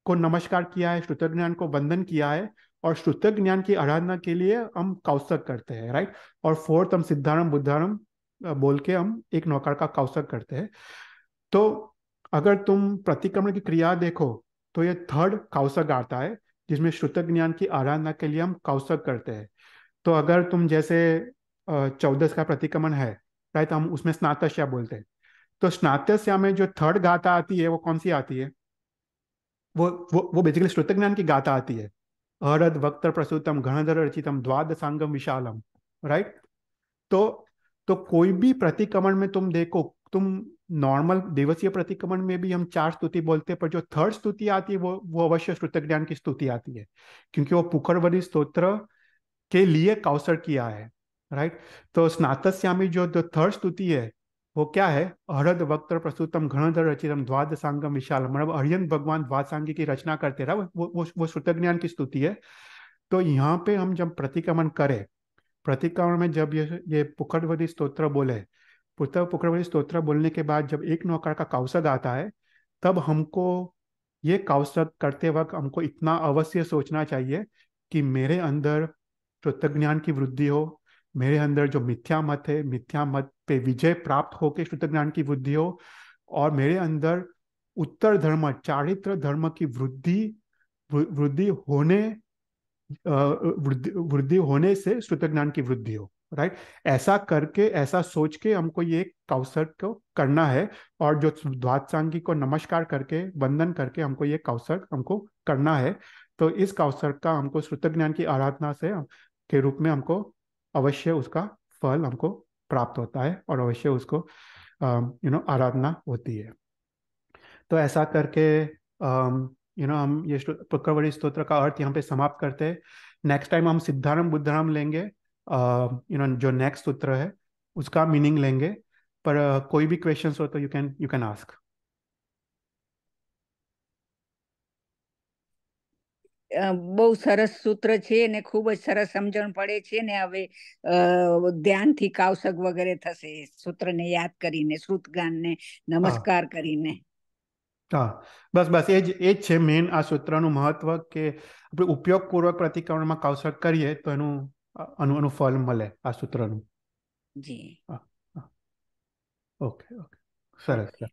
को नमस्कार किया है, श्रुत ज्ञान को वंदन किया है, और श्रुत ज्ञान की आराधना के लिए हम कौसक करते हैं। राइट, और फोर्थ हम सिद्धारम बुद्धारम बोल के हम एक नौकर का कौसक करते हैं। तो अगर तुम प्रतिक्रमण की क्रिया देखो तो ये थर्ड कौसक आता है, जिसमें श्रुत ज्ञान की आराधना के लिए हम कौसक करते हैं। तो अगर तुम जैसे 14 का प्रतिक्रमण है, राइट, हम उसमें स्नातस्या बोलते हैं। तो स्नातस्या में जो थर्ड गाथा आती है वो कौन सी आती है? वो बेसिकली श्रुत ज्ञान की गाथा आती है। अरद वक्त प्रसूतम घनधर रचितम द्वादशांगम विशालम। राइट, तो कोई भी प्रतिक्रमण में तुम देखो, तुम नॉर्मल दिवसीय प्रतिक्रमण में भी हम चार स्तुति बोलते हैं, पर जो थर्ड स्तुति आती है वो अवश्य श्रुत ज्ञान की स्तुति आती है, क्योंकि वो पुखरवरी स्तोत्र के लिए कौसर किया है। राइट, तो स्नातस्यामी जो थर्ड स्तुति है वो क्या है? अहरद वक्त प्रसूतम घनधर रचितम द्वादशांगम विशालम, मतलब अरियन भगवान द्वादशांगी की रचना करते रहा, वो श्रुत ज्ञान की स्तुति है। तो यहाँ पे हम जब प्रतिक्रमण करें, प्रतिक्रमण में जब ये पुखरवती स्तोत्र बोले, पुखरवती स्तोत्र बोलने के बाद जब एक नौकर का कौसक आता है, तब हमको ये कौसक करते वक्त हमको इतना अवश्य सोचना चाहिए कि मेरे अंदर श्रुत ज्ञान की वृद्धि हो, मेरे अंदर जो मिथ्या मत है, मिथ्या मत पे विजय प्राप्त हो के श्रुत ज्ञान की वृद्धि हो, और मेरे अंदर उत्तर धर्म, चारित्र धर्म की वृद्धि वृद्धि होने वृद्धि वृद्धि होने से श्रुत ज्ञान की वृद्धि हो। राइट, ऐसा करके, ऐसा सोच के हमको ये कौसर को करना है। और जो द्वादशांगी को नमस्कार करके, वंदन करके हमको ये कौसर हमको करना है। तो इस कौसर का हमको श्रुत ज्ञान की आराधना से के रूप में हमको अवश्य उसका फल हमको प्राप्त होता है, और अवश्य उसको आराधना होती है। तो ऐसा करके हम ये प्रकरवरी स्तोत्र का अर्थ यहाँ पे समाप्त करते हैं। नेक्स्ट टाइम हम सिद्धारम बुद्धारम लेंगे, जो नेक्स्ट सूत्र है उसका मीनिंग लेंगे। पर कोई भी क्वेश्चंस हो तो यू कैन आस्क। બહુ સરસ સૂત્ર છે ને ખૂબ જ સરસ સમજણ પડે છે ને હવે ધ્યાનથી કાવસક વગેરે થશે સૂત્રને યાદ કરીને શ્રુતગાનને હા નમસ્કાર કરીને. હા, બસ એ જ છે મેન આ સૂત્રનું મહત્વ, કે આપણે ઉપયોગપૂર્વક પ્રતિક્રમણમાં કૌશક કરીએ તો એનું ફળ મળે આ સૂત્રનું. જી, હા, હા. ઓકે ઓકે, સરસ okay, sir.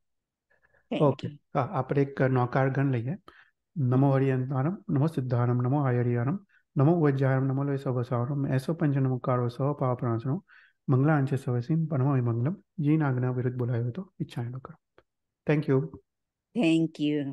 Thank okay, you. હા, આપણે એક નૌકારગણ લઈએ. नमो हरियंतारम, नमो सिद्धारम, नमो आयरियानम, नमो वज्जायम, नमो लोय सवसारम, ऐसो पंच नमोकारो सव पापनाशनो, मंगलांच सवसिम परमो मंगलम, जी नागना विरुद्ध बुलायो तो इच्छाएं लो करो. Thank you. Thank you.